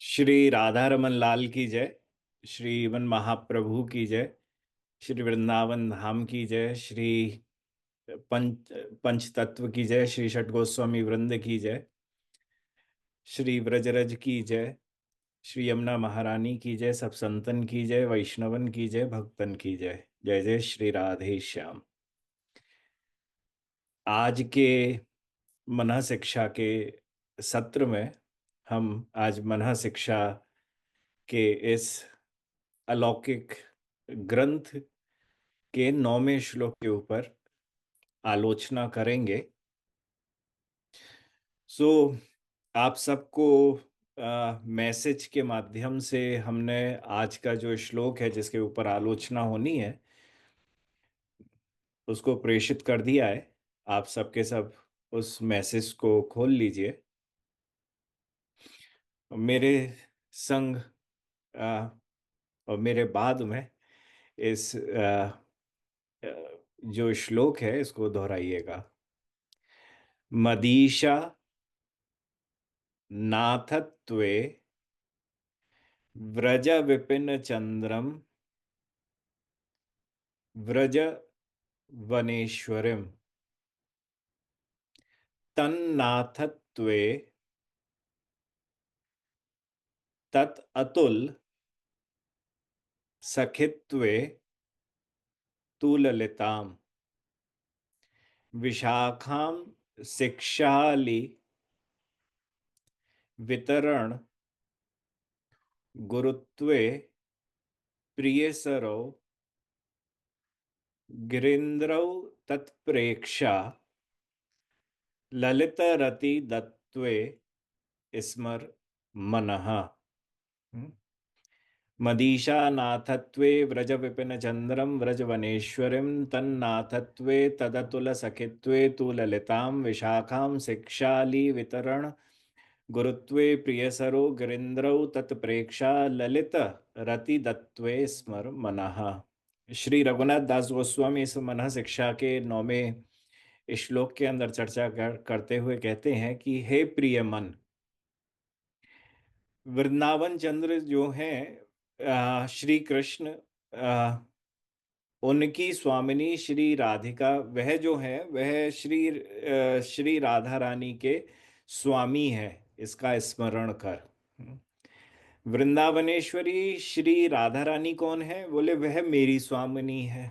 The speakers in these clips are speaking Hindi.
श्री राधा रमन लाल की जय। श्री वन महाप्रभु की जय। श्री वृंदावन धाम की जय। श्री पंच पंच तत्व की जय। श्री षट गोस्वामी वृंद की जय। श्री व्रजरज की जय। श्री यमुना महारानी की जय। सब संतन की जय। वैष्णवन की जय। भक्तन की जय। जय जय श्री राधे श्याम। आज के मनः शिक्षा के सत्र में हम आज मनः शिक्षा के इस अलौकिक ग्रंथ के 9वें श्लोक के ऊपर आलोचना करेंगे। सो आप सबको मैसेज के माध्यम से हमने आज का जो श्लोक है जिसके ऊपर आलोचना होनी है उसको प्रेषित कर दिया है। आप सबके सब उस मैसेज को खोल लीजिए। मेरे संग अ, और मेरे बाद में इस जो श्लोक है इसको दोहराइएगा। मदीशा नाथत्वे व्रज विपिन चंद्रम व्रज वनेश्वरिम तन्नाथत्वे तत् अतुल सखित्वे तु ललिताम विशाखाम शिक्षाली वितरण गुरुत्वे प्रियसरौ गिरीन्द्रौ तत्प्रेक्षा ललितरति दत्वे स्मर मनः। मदीशानाथत्वे व्रज विपिन चंद्रम व्रज वनेश्वरिम तन्नाथत्वे तदतुल सखित्वे तु ललितां विशाखां शिक्षाली वितरण गुरुत्वे प्रियसरो गिरीन्द्रौ तत्प्रेक्षा ललित रतिदत्वे स्मर मनः। श्री रघुनाथ दास गोस्वामी इस मनः शिक्षा के 9वें श्लोक के अंदर चर्चा करते हुए कहते हैं कि हे प्रिय मन, वृंदावन चंद्र जो हैं श्री कृष्ण, उनकी स्वामिनी श्री राधिका, वह जो है वह श्री राधा रानी के स्वामी है, इसका स्मरण कर। वृंदावनेश्वरी श्री राधा रानी कौन है? बोले वह मेरी स्वामिनी है।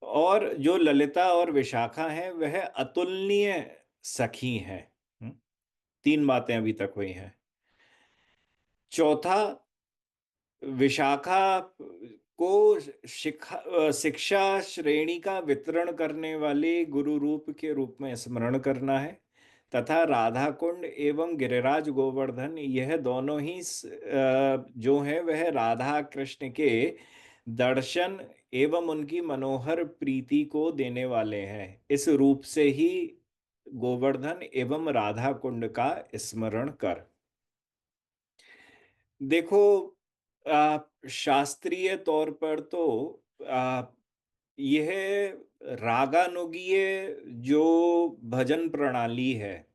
और जो ललिता और विशाखा है वह अतुलनीय सखी है। तीन बातें अभी तक हुई हैं। चौथा, विशाखा को शिक्षा श्रेणी का वितरण करने वाले गुरु रूप के रूप में स्मरण करना है, तथा राधा कुंड एवं गिरिराज गोवर्धन यह दोनों ही जो है वह राधा कृष्ण के दर्शन एवं उनकी मनोहर प्रीति को देने वाले हैं। इस रूप से ही गोवर्धन एवं राधा कुंड का स्मरण कर। देखो, शास्त्रीय तौर पर तो आ, यह रागानुगीय जो भजन प्रणाली है,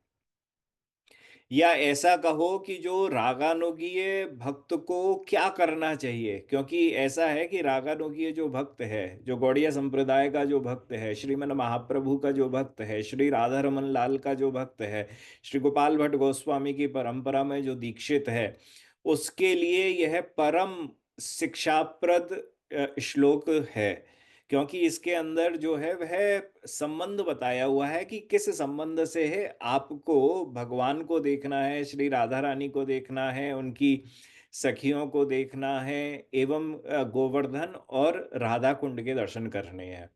या ऐसा कहो कि जो रागानुगीय भक्त को क्या करना चाहिए, क्योंकि ऐसा है कि रागानुगीय जो भक्त है, जो गौड़िया संप्रदाय का जो भक्त है, श्रीमन महाप्रभु का जो भक्त है, श्री राधा रमन लाल का जो भक्त है, श्री गोपाल भट्ट गोस्वामी की परंपरा में जो दीक्षित है, उसके लिए यह परम शिक्षाप्रद श्लोक है। क्योंकि इसके अंदर जो है वह संबंध बताया हुआ है कि किस संबंध से है आपको भगवान को देखना है, श्री राधा रानी को देखना है, उनकी सखियों को देखना है, एवं गोवर्धन और राधा कुंड के दर्शन करने हैं।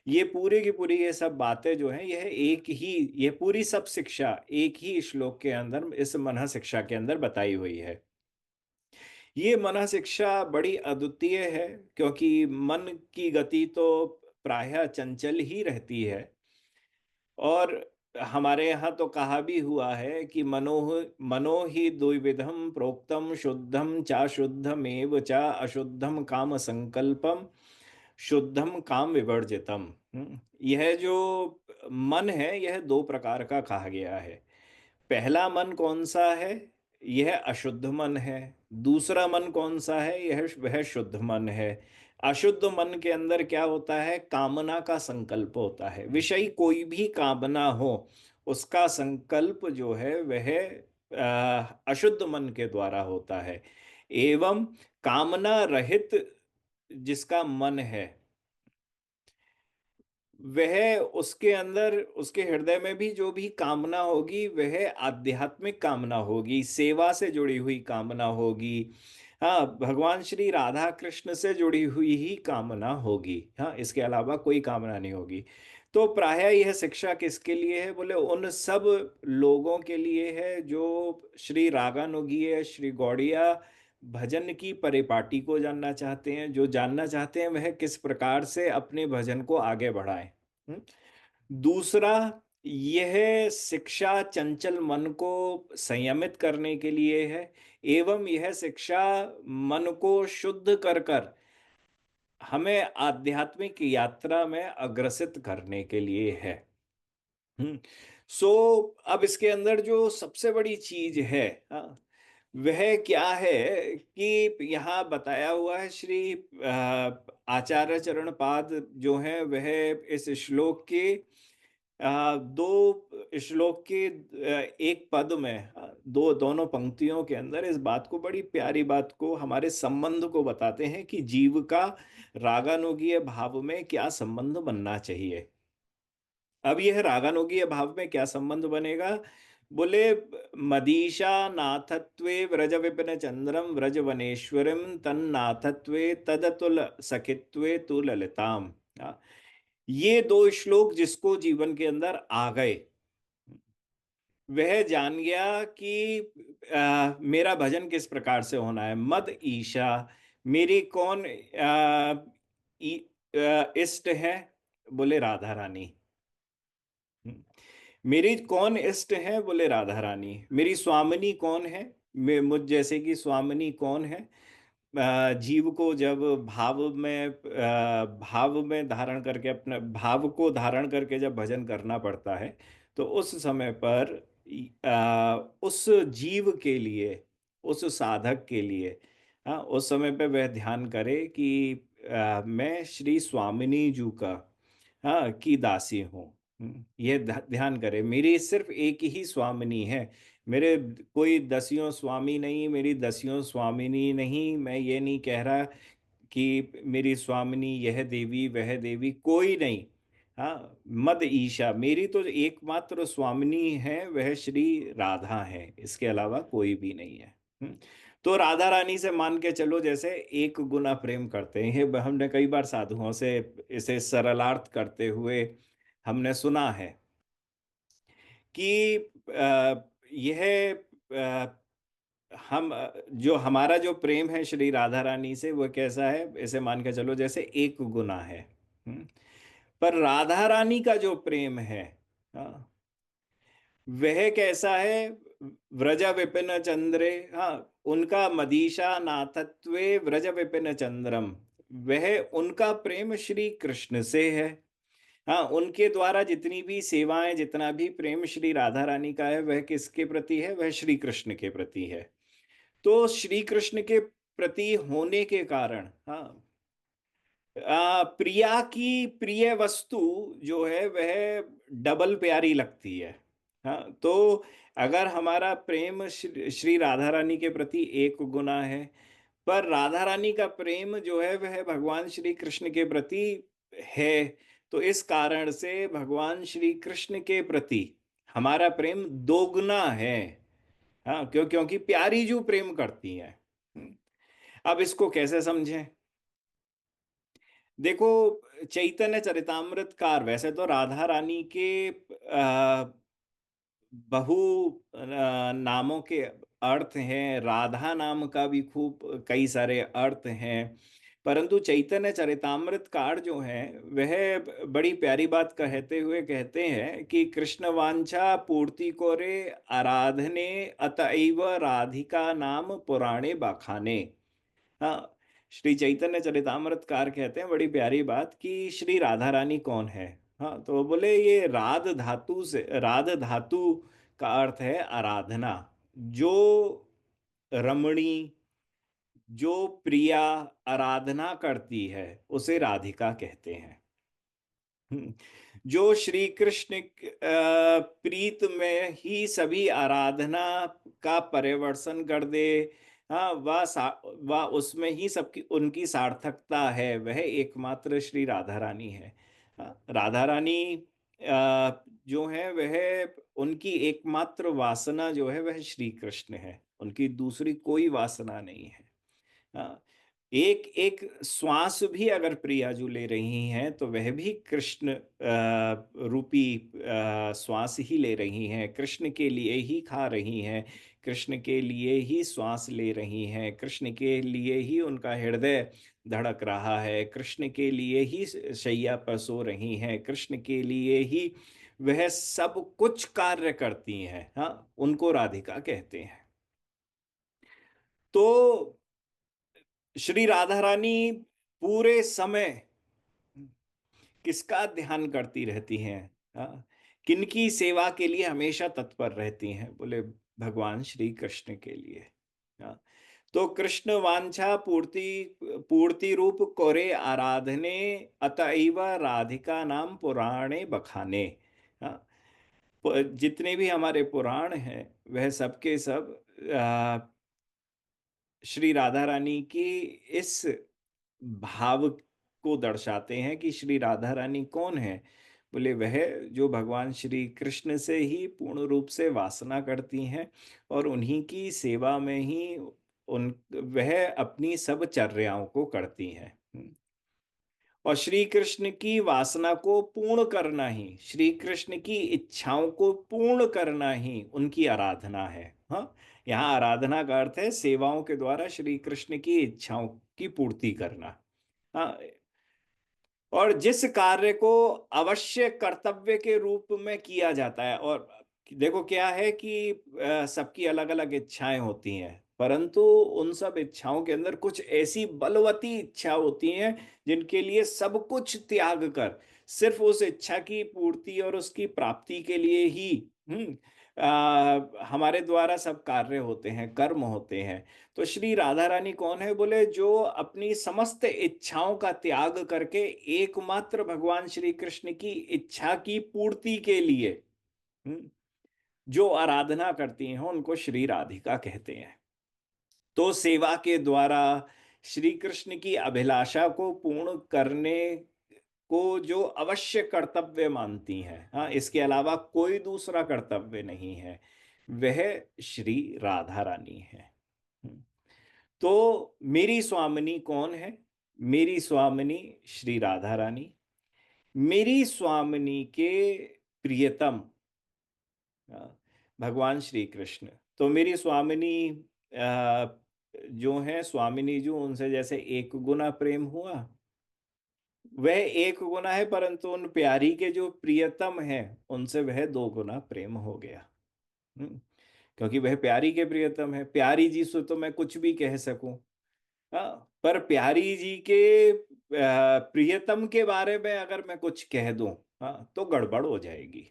ये पूरी की पूरी ये सब बातें जो है यह एक ही, ये पूरी सब शिक्षा एक ही श्लोक के अंदर, इस मनः शिक्षा के अंदर बताई हुई है। ये मनः शिक्षा बड़ी अद्वितीय है, क्योंकि मन की गति तो प्रायः चंचल ही रहती है। और हमारे यहाँ तो कहा भी हुआ है कि मनो ही द्विविधम प्रोक्तम शुद्धम चा शुद्धमेव चा अशुद्धम काम संकल्पम शुद्धम काम विवर्जितम। यह जो मन है यह दो प्रकार का कहा गया है। पहला मन कौन सा है? यह अशुद्ध मन है। दूसरा मन कौन सा है? यह वह शुद्ध मन है। अशुद्ध मन के अंदर क्या होता है? कामना का संकल्प होता है। विषय कोई भी कामना हो, उसका संकल्प जो है वह अशुद्ध मन के द्वारा होता है। एवं कामना रहित जिसका मन है, वह उसके अंदर, उसके हृदय में भी जो भी कामना होगी वह आध्यात्मिक कामना होगी, सेवा से जुड़ी हुई कामना होगी। हाँ, भगवान श्री राधा कृष्ण से जुड़ी हुई ही कामना होगी। हाँ, इसके अलावा कोई कामना नहीं होगी। तो प्रायः यह शिक्षा किसके लिए है? बोले उन सब लोगों के लिए है जो श्री रागानुगीय, श्री गौड़िया भजन की परिपाटी को जानना चाहते हैं, जो जानना चाहते हैं वह किस प्रकार से अपने भजन को आगे बढ़ाएं। हम्म? दूसरा, यह शिक्षा चंचल मन को संयमित करने के लिए है, एवं यह शिक्षा मन को शुद्ध कर कर हमें आध्यात्मिक यात्रा में अग्रसित करने के लिए है। हम्म। सो अब इसके अंदर जो सबसे बड़ी चीज है, हाँ, वह क्या है कि यहाँ बताया हुआ है, श्री आचार्य चरणपाद जो है वह इस श्लोक के दो श्लोक के एक पद में, दोनों पंक्तियों के अंदर इस बात को, बड़ी प्यारी बात को, हमारे संबंध को बताते हैं कि जीव का रागानुगीय भाव में क्या संबंध बनना चाहिए। अब यह रागानुगीय भाव में क्या संबंध बनेगा? बोले मदीशा नाथत्वे व्रज विपिन चंद्रम व्रज वनेश्वरिम तन्नाथत्वे तदतुल सखित्वे तु ललिताम। ये दो श्लोक जिसको जीवन के अंदर आ गए, वह जान गया कि मेरा भजन किस प्रकार से होना है। मद ईशा, मेरी कौन इष्ट है? बोले राधा रानी। मेरी कौन इष्ट है? बोले राधा रानी। मेरी स्वामिनी कौन है? मुझ जैसे की स्वामिनी कौन है? जीव को जब भाव में धारण करके, अपने भाव को धारण करके जब भजन करना पड़ता है, तो उस समय पर उस जीव के लिए, उस साधक के लिए, हाँ, उस समय पे वह ध्यान करे कि मैं श्री स्वामिनी जू का, हाँ, की दासी हूँ। यह ध्यान करे, मेरी सिर्फ एक ही स्वामिनी है। मेरे कोई दसियों स्वामी नहीं, मेरी दसियों स्वामिनी नहीं। मैं ये नहीं कह रहा कि मेरी स्वामिनी यह देवी वह देवी, कोई नहीं। हाँ, मद ईशा, मेरी तो एकमात्र स्वामिनी है वह श्री राधा है, इसके अलावा कोई भी नहीं है। तो राधा रानी से मान के चलो जैसे एक गुना प्रेम करते हैं। ये हमने कई बार साधुओं से इसे सरलार्थ करते हुए हमने सुना है कि यह हम जो हमारा जो प्रेम है श्री राधा रानी से, वो कैसा है? ऐसे मान के चलो जैसे एक गुना है। हम्म। पर राधा रानी का जो प्रेम है, हाँ, वह कैसा है? व्रज विपिन चंद्रे, हाँ, उनका मदीशा नाथत्वे व्रज विपिन चंद्रम, वह उनका प्रेम श्री कृष्ण से है। हाँ, उनके द्वारा जितनी भी सेवाएं, जितना भी प्रेम श्री राधा रानी का है, वह किसके प्रति है? वह श्री कृष्ण के प्रति है। तो श्री कृष्ण के प्रति होने के कारण, हाँ, प्रिया की प्रिय वस्तु जो है वह डबल प्यारी लगती है। हाँ, तो अगर हमारा प्रेम श्री राधा रानी के प्रति एक गुना है, पर राधा रानी का प्रेम जो है वह भगवान श्री कृष्ण के प्रति है, तो इस कारण से भगवान श्री कृष्ण के प्रति हमारा प्रेम दोगुना है। हाँ, क्योंकि प्यारी जो प्रेम करती है। अब इसको कैसे समझें? देखो, चैतन्य चरितामृतकार, वैसे तो राधा रानी के बहु नामों के अर्थ हैं, राधा नाम का भी खूब कई सारे अर्थ हैं, परंतु चैतन्य चरितामृतकार जो है वह बड़ी प्यारी बात कहते हुए कहते हैं कि कृष्ण वांछा पूर्ति को रे आराधने अतएव राधिका नाम पुराणे बाखाने। हाँ, श्री चैतन्य चरितामृतकार कहते हैं बड़ी प्यारी बात कि श्री राधा रानी कौन है? हाँ, तो बोले ये राध धातु से, राध धातु का अर्थ है आराधना। जो रमणी, जो प्रिया आराधना करती है, उसे राधिका कहते हैं। हुँ। जो श्री कृष्ण प्रीत में ही सभी आराधना का परिवर्तन कर दे, हाँ, वह उसमें ही सबकी उनकी सार्थकता है, वह एकमात्र श्री राधा रानी है। राधा रानी जो है वह उनकी एकमात्र वासना जो है वह श्री कृष्ण है, उनकी दूसरी कोई वासना नहीं है। हाँ, एक एक श्वास भी अगर प्रियाजू ले रही हैं तो वह भी कृष्ण रूपी श्वास ही ले रही हैं, कृष्ण के लिए ही खा रही हैं, कृष्ण के लिए ही श्वास ले रही हैं, कृष्ण के लिए ही उनका हृदय धड़क रहा है, कृष्ण के लिए ही शैया पर सो रही हैं, कृष्ण के लिए ही वह सब कुछ कार्य करती हैं। हाँ, उनको राधिका कहते हैं। तो श्री राधा रानी पूरे समय किसका ध्यान करती रहती हैं? हाँ, किनकी सेवा के लिए हमेशा तत्पर रहती हैं? बोले भगवान श्री कृष्ण के लिए। हाँ, तो कृष्ण वांछा पूर्ति पूर्ति रूप कोरे आराधने अतएव राधिका नाम पुराणे बखाने। हाँ, जितने भी हमारे पुराण हैं वह सब के सब श्री राधा रानी की इस भाव को दर्शाते हैं कि श्री राधा रानी कौन है? बोले वह जो भगवान श्री कृष्ण से ही पूर्ण रूप से वासना करती हैं और उन्हीं की सेवा में ही उन वह अपनी सब चर्याओं को करती हैं। और श्री कृष्ण की वासना को पूर्ण करना ही, श्री कृष्ण की इच्छाओं को पूर्ण करना ही उनकी आराधना है। हाँ, यहाँ आराधना का अर्थ है सेवाओं के द्वारा श्री कृष्ण की इच्छाओं की पूर्ति करना। हाँ, और जिस कार्य को अवश्य कर्तव्य के रूप में किया जाता है, और देखो क्या है कि सबकी अलग-अलग इच्छाएं होती हैं, परंतु उन सब इच्छाओं के अंदर कुछ ऐसी बलवती इच्छा होती हैं जिनके लिए सब कुछ त्याग कर सिर्फ उस इच्छा की पूर्ति और उसकी प्राप्ति के लिए ही हमारे द्वारा सब कार्य होते हैं, कर्म होते हैं। तो श्री राधा रानी कौन है? बोले जो अपनी समस्त इच्छाओं का त्याग करके एकमात्र भगवान श्री कृष्ण की इच्छा की पूर्ति के लिए हम्म, जो आराधना करती हैं उनको श्री राधिका कहते हैं। तो सेवा के द्वारा श्री कृष्ण की अभिलाषा को पूर्ण करने को जो अवश्य कर्तव्य मानती हैं, हाँ, इसके अलावा कोई दूसरा कर्तव्य नहीं है, वह श्री राधा रानी है। हम्म। तो मेरी स्वामिनी कौन है? मेरी स्वामिनी श्री राधा रानी, मेरी स्वामिनी के प्रियतम भगवान श्री कृष्ण। तो मेरी स्वामिनी जो है स्वामिनी जो उनसे जैसे एक गुना प्रेम हुआ, वह एक गुना है, परंतु उन प्यारी के जो प्रियतम है उनसे वह दो गुना प्रेम हो गया। हम्म, क्योंकि वह प्यारी के प्रियतम है, प्यारी जी से तो मैं कुछ भी कह सकूं। हाँ, पर प्यारी जी के प्रियतम के बारे में अगर मैं कुछ कह दूं, हाँ, तो गड़बड़ हो जाएगी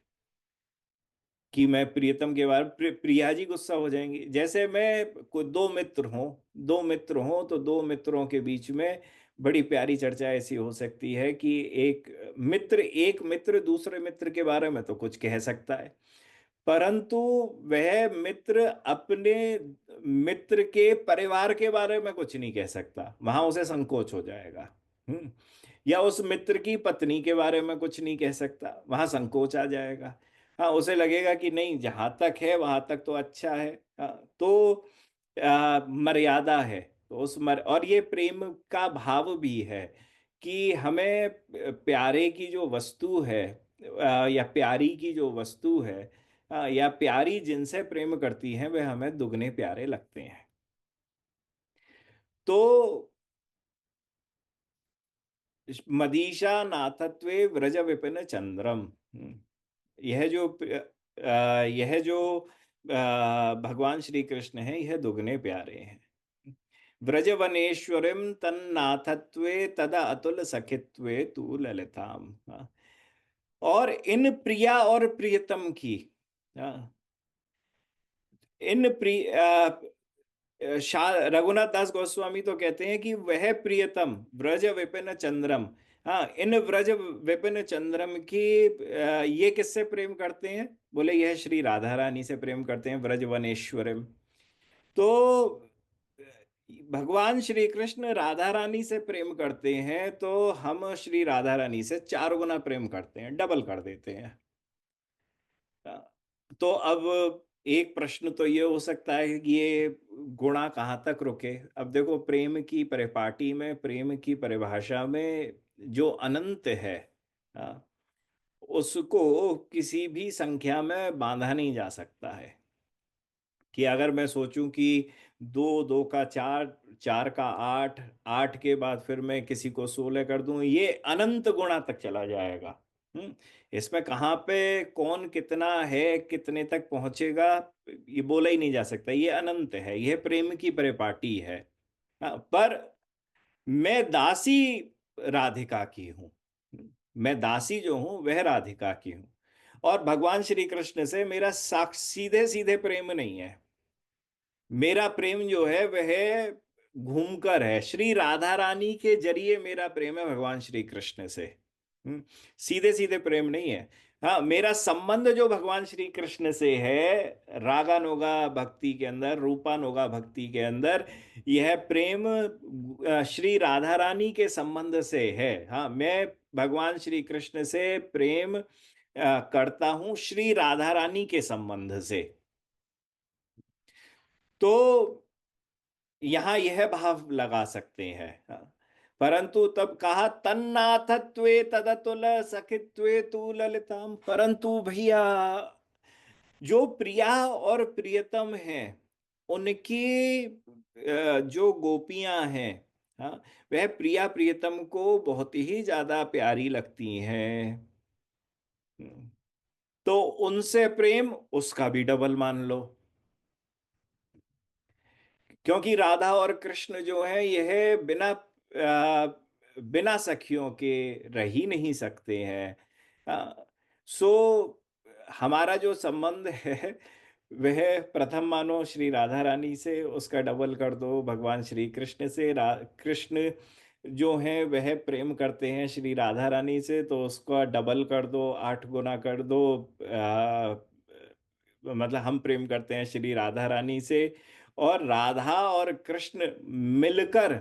कि मैं प्रियतम के बारे में प्रिया जी गुस्सा हो जाएंगी। जैसे मैं कोई दो मित्र हों, दो मित्र हों तो दो मित्रों के बीच में बड़ी प्यारी चर्चा ऐसी हो सकती है कि एक मित्र दूसरे मित्र के बारे में तो कुछ कह सकता है, परंतु वह मित्र अपने मित्र के परिवार के बारे में कुछ नहीं कह सकता, वहां उसे संकोच हो जाएगा। हम्म, या उस मित्र की पत्नी के बारे में कुछ नहीं कह सकता, वहां संकोच आ जाएगा। हाँ, उसे लगेगा कि नहीं, जहां तक है वहां तक तो अच्छा है। हाँ, तो मर्यादा है। तो और ये प्रेम का भाव भी है कि हमें प्यारे की जो वस्तु है या प्यारी की जो वस्तु है, या प्यारी जिनसे प्रेम करती हैं वे हमें दुगने प्यारे लगते हैं। तो मदीशा नाथत्वे व्रज विपिन चंद्रम। यह जो यह जो भगवान श्री कृष्ण है यह दुगने प्यारे हैं। व्रजवनेश्वरिम तन्नाथत्वे तदा अतुल सखित्वे तू ललिताम। और इन प्रिया और प्रियतम की, इन प्रिय रघुनाथ दास गोस्वामी तो कहते हैं कि वह प्रियतम व्रज विपिन चंद्रम। हाँ, इन व्रज विपिन चंद्रम की ये किससे प्रेम करते हैं? बोले यह श्री राधा रानी से प्रेम करते हैं, व्रजवनेश्वरम। तो भगवान श्री कृष्ण राधा रानी से प्रेम करते हैं, तो हम श्री राधा रानी से 4 गुना प्रेम करते हैं, डबल कर देते हैं। तो अब एक प्रश्न तो ये हो सकता है कि ये गुणा कहाँ तक रुके। अब देखो, प्रेम की परिपाटी में, प्रेम की परिभाषा में जो अनंत है, हाँ, उसको किसी भी संख्या में बांधा नहीं जा सकता है। कि अगर मैं सोचूं कि 2, 2 का 4, 4 का 8, 8 के बाद फिर मैं किसी को 16 कर दूं, ये अनंत गुणा तक चला जाएगा। हम्म। इसमें कहाँ पे कौन कितना है, कितने तक पहुंचेगा, ये बोला ही नहीं जा सकता। ये अनंत है, ये प्रेम की परिपाटी है। हाँ, पर मैं दासी राधिका की हूँ। मैं दासी जो हूं वह राधिका की हूँ। और भगवान श्री कृष्ण से मेरा साक्ष सीधे सीधे प्रेम नहीं है। मेरा प्रेम जो है वह घूमकर है, श्री राधा रानी के जरिए मेरा प्रेम है भगवान श्री कृष्ण से। सीधे सीधे प्रेम नहीं है। हाँ, मेरा संबंध जो भगवान श्री कृष्ण से है, रागानुगा भक्ति के अंदर, रूपानुगा भक्ति के अंदर, यह प्रेम श्री राधा रानी के संबंध से है। हाँ, मैं भगवान श्री कृष्ण से प्रेम करता हूं श्री राधा रानी के संबंध से। तो यहां यह भाव लगा सकते हैं। हाँ। परंतु तब कहा तन्नाथत्वे तदतुल सखित्वे तू ललिताम। परंतु भैया, जो प्रिया और प्रियतम हैं, उनकी जो गोपियां हैं, हाँ, वह प्रिया प्रियतम को बहुत ही ज्यादा प्यारी लगती हैं। तो उनसे प्रेम उसका भी डबल मान लो। क्योंकि राधा और कृष्ण जो है, यह बिना सखियों के रह ही नहीं सकते हैं। सो हमारा जो संबंध है वह प्रथम मानो श्री राधा रानी से, उसका डबल कर दो भगवान श्री कृष्ण से। कृष्ण जो है वह प्रेम करते हैं श्री राधा रानी से, तो उसका डबल कर दो, 8 गुना कर दो। मतलब हम प्रेम करते हैं श्री राधा रानी से। और राधा और कृष्ण मिलकर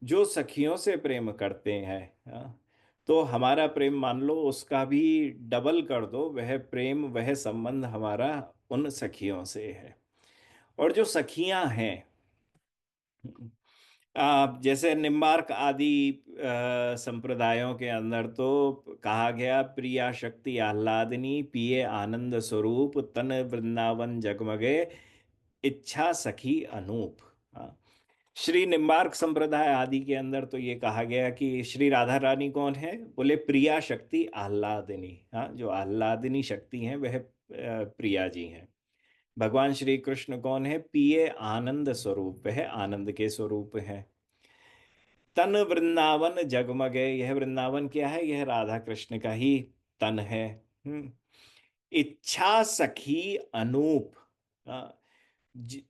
जो सखियों से प्रेम करते हैं, हाँ, तो हमारा प्रेम मान लो उसका भी डबल कर दो। वह प्रेम, वह संबंध हमारा उन सखियों से है। और जो सखियां हैं, जैसे निम्बार्क आदि संप्रदायों के अंदर तो कहा गया, प्रिया शक्ति आह्लादिनी पिए आनंद स्वरूप तन वृंदावन जगमगे इच्छा सखी अनूप। हाँ, श्री निम्बार्क संप्रदाय आदि के अंदर तो ये कहा गया कि श्री राधा रानी कौन है? बोले प्रिया शक्ति आह्लादिनी। हाँ, जो आह्लादिनी शक्ति हैं वह प्रिया जी हैं। भगवान श्री कृष्ण कौन है? पिए आनंद स्वरूप, वह आनंद के स्वरूप है। तन वृंदावन जगमगे, यह वृंदावन क्या है? यह राधा कृष्ण का ही तन है। हम्म। इच्छा सखी अनूप। हाँ,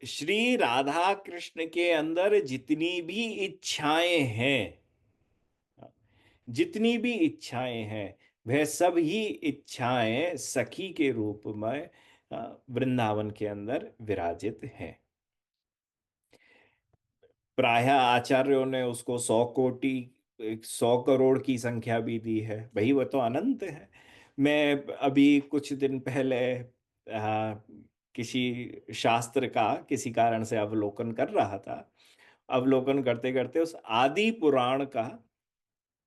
श्री राधा कृष्ण के अंदर जितनी भी इच्छाएं हैं, जितनी भी इच्छाएं हैं, वह सब ही इच्छाएं सखी के रूप में वृंदावन के अंदर विराजित हैं। प्रायः आचार्यों ने उसको 100 कोटि, 100 करोड़ की संख्या भी दी है। भाई वो तो अनंत है। मैं अभी कुछ दिन पहले किसी शास्त्र का किसी कारण से अवलोकन कर रहा था। अवलोकन करते करते उस आदि पुराण का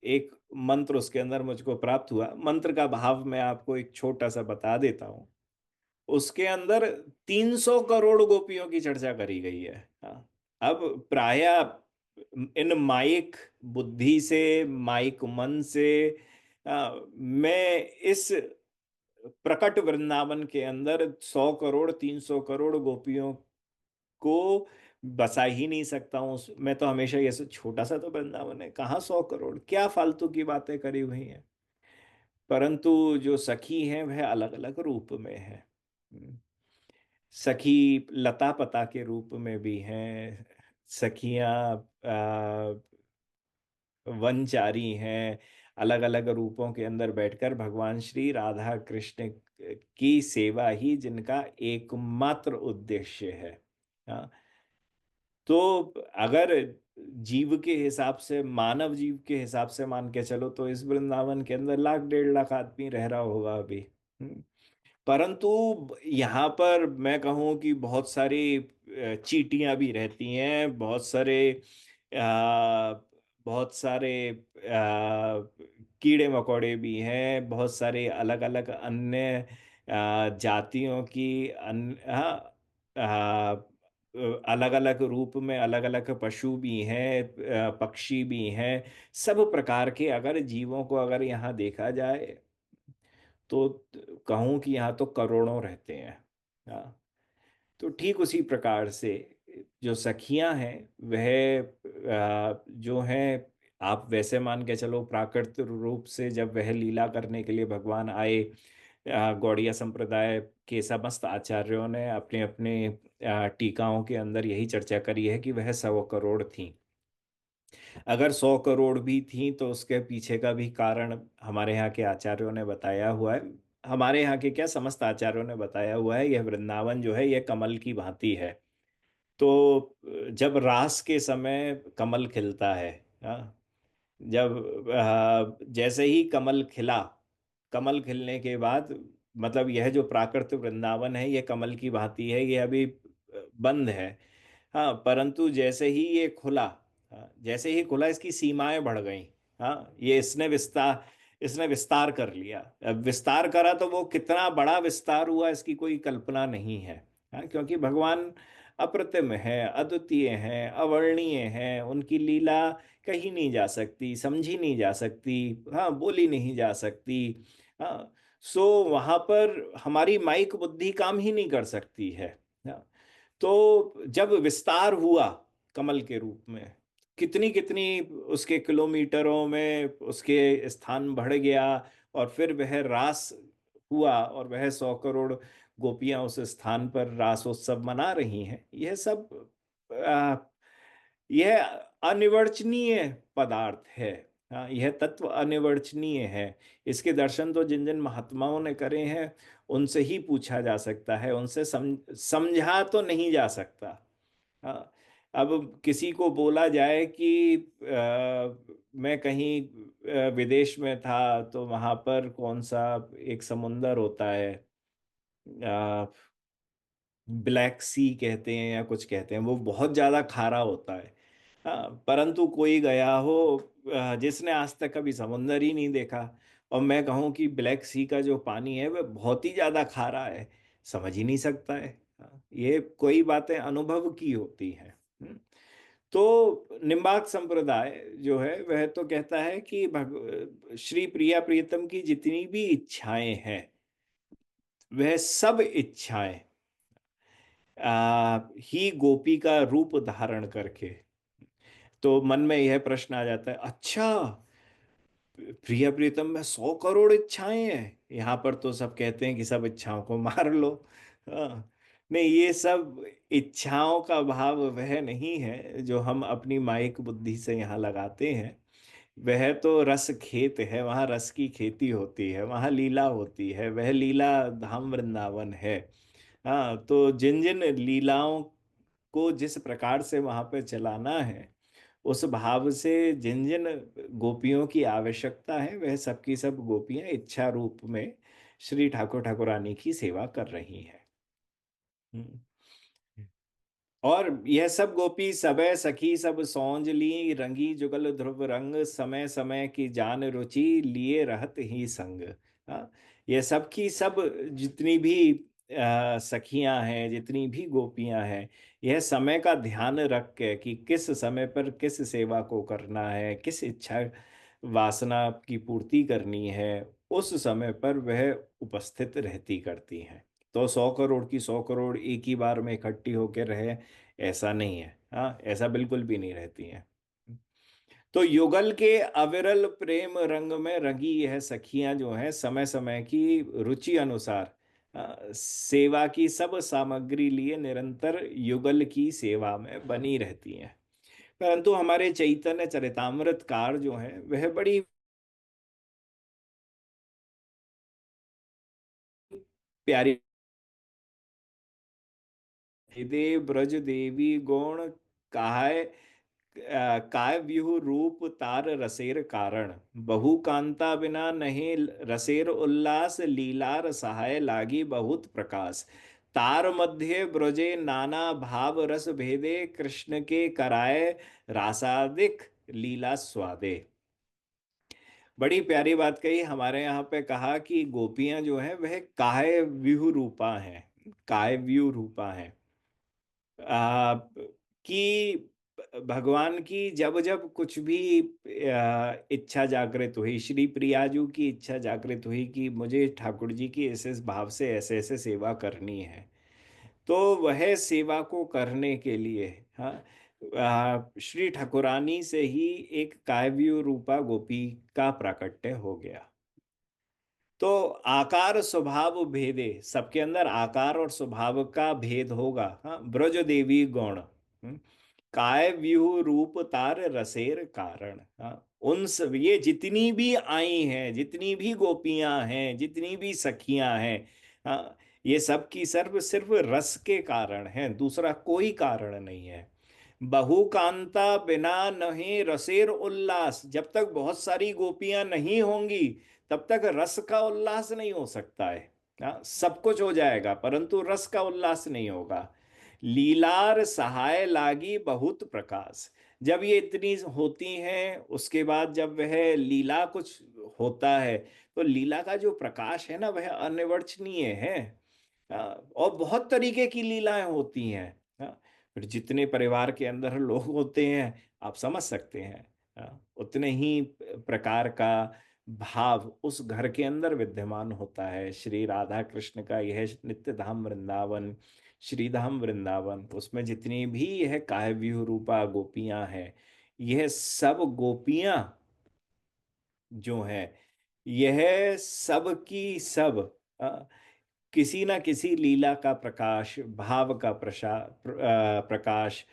एक मंत्र उसके अंदर मुझको प्राप्त हुआ। मंत्र का भाव मैं आपको एक छोटा सा बता देता हूँ। उसके अंदर 300 करोड़ गोपियों की चर्चा करी गई है। हाँ। अब प्रायः इन माइक बुद्धि से, माइक मन से, मैं इस प्रकट वृंदावन के अंदर 100 करोड़, 300 करोड़ गोपियों को बसा ही नहीं सकता हूँ। मैं तो हमेशा ये छोटा सा तो वृंदावन है, कहाँ 100 करोड़, क्या फालतू की बातें करी हुई हैं। परंतु जो सखी हैं वह अलग अलग रूप में है। सखी लता पता के रूप में भी हैं, सखियां वनचारी हैं, अलग अलग रूपों के अंदर बैठकर भगवान श्री राधा कृष्ण की सेवा ही जिनका एकमात्र उद्देश्य है। हाँ, तो अगर जीव के हिसाब से, मानव जीव के हिसाब से मान के चलो, तो इस वृंदावन के अंदर लाख 1.5 लाख आदमी रह रहा होगा अभी। परंतु यहाँ पर मैं कहूँ कि बहुत सारी चींटियां भी रहती हैं, बहुत सारे कीड़े मकोड़े भी हैं, बहुत सारे अलग अलग अन्य जातियों की अलग अलग रूप में अलग अलग पशु भी हैं, पक्षी भी हैं। सब प्रकार के अगर जीवों को अगर यहाँ देखा जाए, तो कहूँ कि यहाँ तो करोड़ों रहते हैं। हाँ, तो ठीक उसी प्रकार से जो सखियां हैं, वह जो हैं, आप वैसे मान के चलो प्राकृतिक रूप से जब वह लीला करने के लिए भगवान आए, गौड़िया संप्रदाय के समस्त आचार्यों ने अपने अपने टीकाओं के अंदर यही चर्चा करी है कि वह 100 करोड़ थी। अगर 100 करोड़ भी थी तो उसके पीछे का भी कारण हमारे यहाँ के आचार्यों ने बताया हुआ है। हमारे यहाँ के क्या, समस्त आचार्यों ने बताया हुआ है, यह वृंदावन जो है यह कमल की भांति है। तो जब रास के समय कमल खिलता है, हाँ, जब जैसे ही कमल खिला, कमल खिलने के बाद, मतलब यह जो प्राकृतिक वृंदावन है यह कमल की भांति है, ये अभी बंद है। हाँ, परंतु जैसे ही ये खुला, हाँ, जैसे ही खुला इसकी सीमाएं बढ़ गई। हाँ, ये इसने विस्तार कर लिया। अब विस्तार करा तो वो कितना बड़ा विस्तार हुआ इसकी कोई कल्पना नहीं है। हाँ, क्योंकि भगवान अप्रतिम है, अद्वितीय हैं, अवर्णीय हैं, उनकी लीला कही नहीं जा सकती, समझी नहीं जा सकती, हाँ, बोली नहीं जा सकती। हाँ, सो वहां पर हमारी माइक बुद्धि काम ही नहीं कर सकती है। हाँ, तो जब विस्तार हुआ कमल के रूप में, कितनी कितनी उसके किलोमीटरों में उसके स्थान बढ़ गया, और फिर वह रास हुआ, और वह 100 करोड़ गोपियां उस स्थान पर रासोत्सव मना रही हैं। यह सब आ, यह अनिर्वचनीय पदार्थ है। हाँ, यह तत्व अनिर्वचनीय है। इसके दर्शन तो जिन जिन महात्माओं ने करे हैं उनसे ही पूछा जा सकता है, उनसे समझा तो नहीं जा सकता। हाँ, अब किसी को बोला जाए कि मैं कहीं विदेश में था, तो वहां पर कौन सा एक समुंदर होता है, ब्लैक सी कहते हैं या कुछ कहते हैं, वो बहुत ज्यादा खारा होता है। हाँ, परंतु कोई गया हो जिसने आज तक कभी समुंदर ही नहीं देखा, और मैं कहूँ कि ब्लैक सी का जो पानी है वह बहुत ही ज्यादा खारा है, समझ ही नहीं सकता है। हाँ, ये कोई बातें अनुभव की होती हैं। तो निम्बार्क संप्रदाय जो है वह तो कहता है कि श्री प्रिया प्रियतम की जितनी भी इच्छाएं हैं, वह सब इच्छाएं ही गोपी का रूप धारण करके। तो मन में यह प्रश्न आ जाता है, अच्छा, प्रिय प्रीतम में 100 करोड़ इच्छाएं हैं, यहाँ पर तो सब कहते हैं कि सब इच्छाओं को मार लो। हाँ, नहीं, ये सब इच्छाओं का भाव वह नहीं है जो हम अपनी माइक बुद्धि से यहाँ लगाते हैं। वह तो रस खेत है, वहाँ रस की खेती होती है, वहाँ लीला होती है, वह लीला धाम वृंदावन है। हाँ, तो जिन जिन लीलाओं को जिस प्रकार से वहां पे चलाना है, उस भाव से जिन जिन गोपियों की आवश्यकता है, वह सबकी सब गोपियां इच्छा रूप में श्री ठाकुर ठाकुरानी की सेवा कर रही हैं। हम्म। और यह सब गोपी सबे सखी सब सौंज ली, रंगी जुगल ध्रुव रंग, समय समय की जान रुचि, लिए रहत ही संग। हाँ, ये सब की सब जितनी भी सखियां हैं, जितनी भी गोपियां हैं, यह समय का ध्यान रख के कि किस समय पर किस सेवा को करना है, किस इच्छा वासना की पूर्ति करनी है, उस समय पर वह उपस्थित रहती करती हैं। तो 100 करोड़ की 100 करोड़ एक ही बार में इकट्ठी होकर रहे, ऐसा नहीं है। हाँ, ऐसा बिल्कुल भी नहीं रहती हैं। तो युगल के अविरल प्रेम रंग में रंगी यह सखियां जो हैं, समय समय की रुचि अनुसार सेवा की सब सामग्री लिए निरंतर युगल की सेवा में बनी रहती हैं। परंतु हमारे चैतन्य चरितामृतकार जो है वह बड़ी प्यारी दे ब्रज देवी गौण कहाय काय व्यूह रूप तार रसेर कारण बहु कांता बिना नहीं रसेर उल्लास लीलार सहाय लागी बहुत प्रकाश तार मध्य ब्रजे नाना भाव रस भेदे कृष्ण के कराए रासादिक लीला स्वादे। बड़ी प्यारी बात कही। हमारे यहाँ पे कहा कि गोपियां जो है वह काय व्यूह रूपा हैं, काय व्यूह रूपा हैं। आ, कि भगवान की जब जब कुछ भी इच्छा जागृत हुई, श्री प्रियाजू की इच्छा जागृत हुई कि मुझे ठाकुर जी की ऐसे भाव से ऐसे ऐसे सेवा करनी है, तो वह सेवा को करने के लिए, हाँ, श्री ठाकुरानी से ही एक काव्य रूपा गोपी का प्राकट्य हो गया। तो आकार स्वभाव भेदे, सबके अंदर आकार और स्वभाव का भेद होगा। हाँ, ब्रज देवी गौण, काय व्यूह रूप तार रसेर कारण। हाँ, उन सब, ये जितनी भी आई हैं, जितनी भी गोपियां हैं, जितनी भी सखियां हैं, हाँ, ये सब की सर्व सिर्फ रस के कारण है, दूसरा कोई कारण नहीं है। बहु कांता बिना नहीं रसेर उल्लास, जब तक बहुत सारी गोपियां नहीं होंगी तब तक रस का उल्लास नहीं हो सकता है। हाँ, सब कुछ हो जाएगा परंतु रस का उल्लास नहीं होगा। लीलार सहाय लागी बहुत प्रकाश, जब ये इतनी होती हैं उसके बाद जब वह लीला कुछ होता है तो लीला का जो प्रकाश है ना वह अनिर्वचनीय है। और बहुत तरीके की लीलाएं होती हैं। फिर जितने परिवार के अंदर लोग होते हैं आप समझ सकते हैं। उतने ही प्रकार का भाव उस घर के अंदर विद्यमान होता है। श्री राधा कृष्ण का यह नित्य धाम वृंदावन, श्रीधाम वृंदावन, उसमें जितनी भी यह काव्य रूपा गोपियां हैं, यह सब गोपियां जो है, यह सब की सब किसी ना किसी लीला का प्रकाश, भाव का प्रकाश,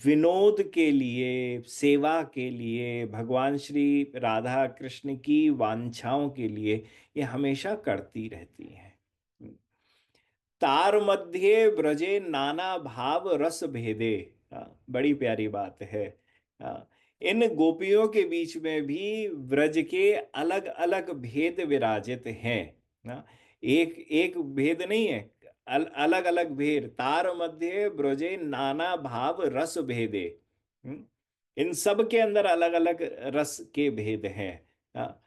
विनोद के लिए, सेवा के लिए, भगवान श्री राधा कृष्ण की वांछाओं के लिए ये हमेशा करती रहती हैं। तार मध्य ब्रजे नाना भाव रस भेदे। बड़ी प्यारी बात है। हाँ, इन गोपियों के बीच में भी ब्रज के अलग अलग भेद विराजित हैं। हाँ, एक एक भेद नहीं है, अलग अलग भेद। तार मध्य ब्रजे नाना भाव रस भेदे। हम्म, इन सब के अंदर अलग अलग रस के भेद हैं। हाँ,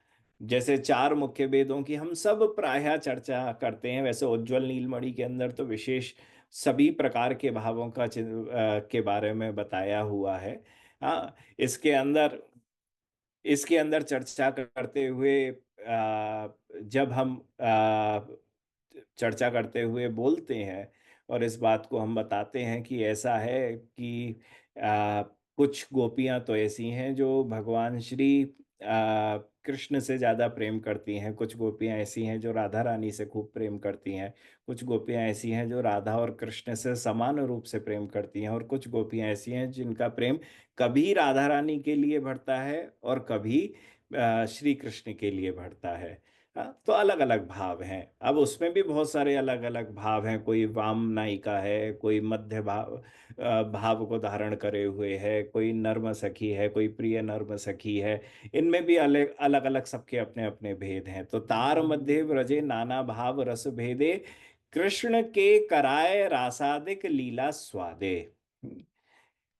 जैसे चार मुख्य वेदों की हम सब प्रायः चर्चा करते हैं, वैसे उज्ज्वल नीलमणि के अंदर तो विशेष सभी प्रकार के भावों का के बारे में बताया हुआ है। हाँ, इसके अंदर चर्चा करते हुए जब हम चर्चा करते हुए बोलते हैं और इस बात को हम बताते हैं कि ऐसा है कि आ, कुछ गोपियां तो ऐसी हैं जो भगवान श्री कृष्ण से ज्यादा प्रेम करती हैं, कुछ गोपियां ऐसी हैं जो राधा रानी से खूब प्रेम करती हैं, कुछ गोपियां ऐसी हैं जो राधा और कृष्ण से समान रूप से प्रेम करती हैं, और कुछ गोपियां ऐसी हैं जिनका प्रेम कभी राधा रानी के लिए बढ़ता है और कभी श्री कृष्ण के लिए बढ़ता है। तो अलग अलग भाव हैं। अब उसमें भी बहुत सारे अलग अलग भाव हैं, कोई वाम नायिका है, कोई मध्य भाव को धारण करे हुए है, कोई नर्म सखी है, कोई प्रिय नर्म सखी है। इनमें भी अलग अलग अलग सबके अपने अपने भेद हैं। तो तार मध्य ब्रजे नाना भाव रस भेदे कृष्ण के कराए रासादिक लीला स्वादे।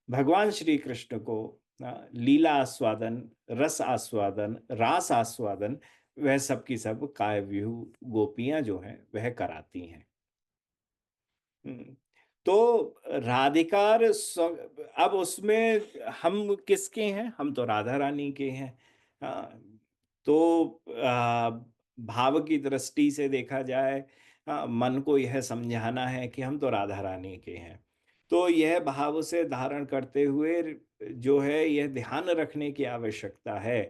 भगवान श्री कृष्ण को लीला आस्वादन, रस आस्वादन, रास आस्वादन, वह सब की सब काव्य गोपियां जो हैं वह कराती हैं। हम्म, तो राधिकार अब उसमें हम किसके हैं? हम तो राधा रानी के हैं। हाँ, तो भाव की दृष्टि से देखा जाए, हाँ, मन को यह समझाना है कि हम तो राधा रानी के हैं। तो यह भाव से धारण करते हुए जो है यह ध्यान रखने की आवश्यकता है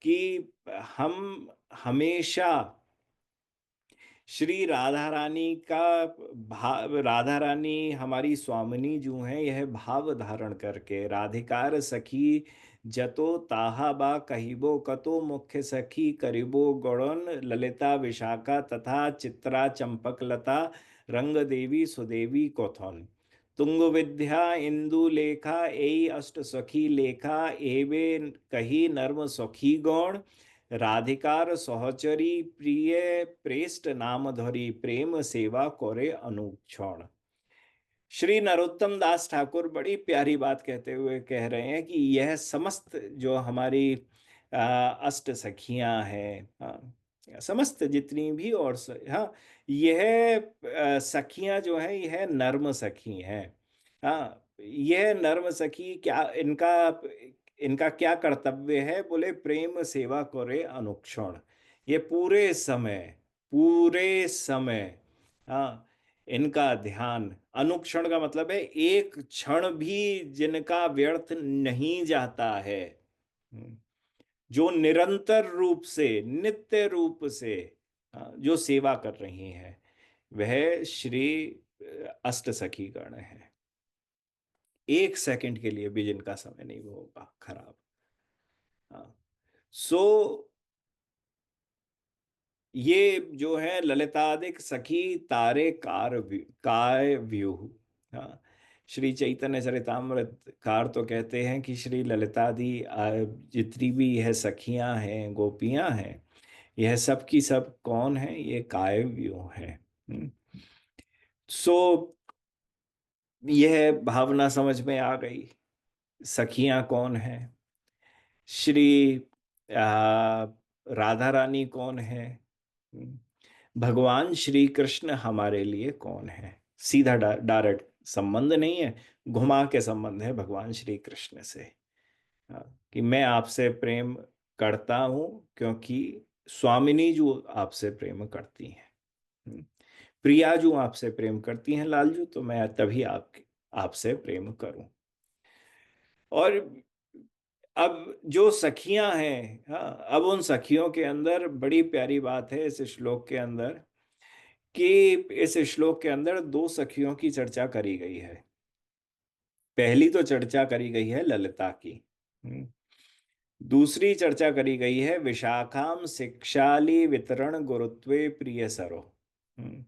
कि हम हमेशा श्री राधा रानी का भाव, राधा रानी हमारी स्वामिनी जो है, यह भाव धारण करके राधिकार सखी जतो ताहा बा कहिबो कतो मुख्य सखी करिबो गौड़न ललिता विशाखा तथा चित्रा चंपकलता रंग देवी सुदेवी कौथन तुंग विद्या इंदु लेखा एई अष्ट सखी लेखा एवे कही नर्म सखी गौण राधिकार सहचरी प्रिय प्रेष्ठ नाम धरी प्रेम सेवा करे अनुक्षण। श्री नरोत्तम दास ठाकुर बड़ी प्यारी बात कहते हुए कह रहे हैं कि यह समस्त जो हमारी अष्ट सखियां हैं, समस्त जितनी भी और हाँ, यह सखियां जो हैं यह नर्म सखी हैं। हाँ, यह नर्म सखी क्या इनका इनका क्या कर्तव्य है, बोले प्रेम सेवा करे अनुक्षण। ये पूरे समय, हाँ, इनका ध्यान, अनुक्षण का मतलब है एक क्षण भी जिनका व्यर्थ नहीं जाता है। हम्म, जो निरंतर रूप से, नित्य रूप से जो सेवा कर रही हैं, वह श्री अष्ट सखी गण है। एक सेकंड के लिए भी जिनका समय नहीं होगा खराब। हाँ, सो ये जो है ललितादिक सखी तारे काय व्यूह। हाँ, श्री चैतन्य चरितामृत कार तो कहते हैं कि श्री ललितादि जितनी भी यह सखियां हैं, गोपियां हैं, यह सब की सब कौन है, ये काय व्यूह है। सो यह भावना समझ में आ गई, सखियां कौन है, श्री राधा रानी कौन है, भगवान श्री कृष्ण हमारे लिए कौन है। सीधा डायरेक्ट संबंध नहीं है, घुमा के संबंध है भगवान श्री कृष्ण से। कि मैं आपसे प्रेम करता हूं क्योंकि स्वामिनी जो आपसे प्रेम करती हैं, प्रिया जो आपसे प्रेम करती हैं लालजू, तो मैं तभी आपसे प्रेम करूं। और अब जो सखियां हैं, हाँ, अब उन सखियों के अंदर बड़ी प्यारी बात है इस श्लोक के अंदर, कि इस श्लोक के अंदर दो सखियों की चर्चा करी गई है। पहली तो चर्चा करी गई है ललिता की। हम्म, दूसरी चर्चा करी गई है विशाखाम शिक्षाली वितरण गुरुत्वे प्रिय सरो। हम्म,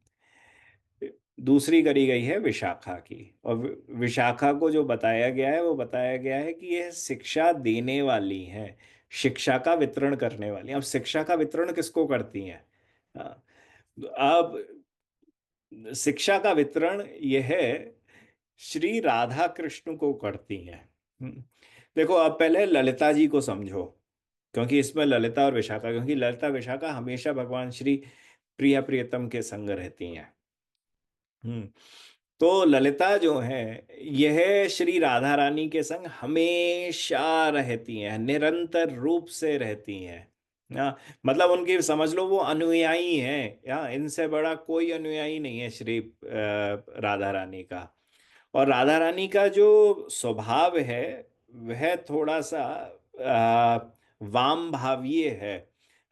दूसरी करी गई है विशाखा की। और विशाखा को जो बताया गया है वो बताया गया है कि यह शिक्षा देने वाली है, शिक्षा का वितरण करने वाली। अब शिक्षा का वितरण किसको करती हैं? हाँ, अब शिक्षा का वितरण यह श्री राधा कृष्ण को करती हैं। देखो, अब पहले ललिता जी को समझो, क्योंकि इसमें ललिता और विशाखा, क्योंकि ललिता विशाखा हमेशा भगवान श्री प्रिया प्रियतम के संग रहती हैं। हम्म तो ललिता जो है, यह श्री राधा रानी के संग हमेशा रहती हैं, निरंतर रूप से रहती हैं। हाँ, मतलब उनकी समझ लो वो अनुयायी हैं, या इनसे बड़ा कोई अनुयायी नहीं है श्री राधा रानी का। और राधा रानी का जो स्वभाव है वह थोड़ा सा वाम भावीय है।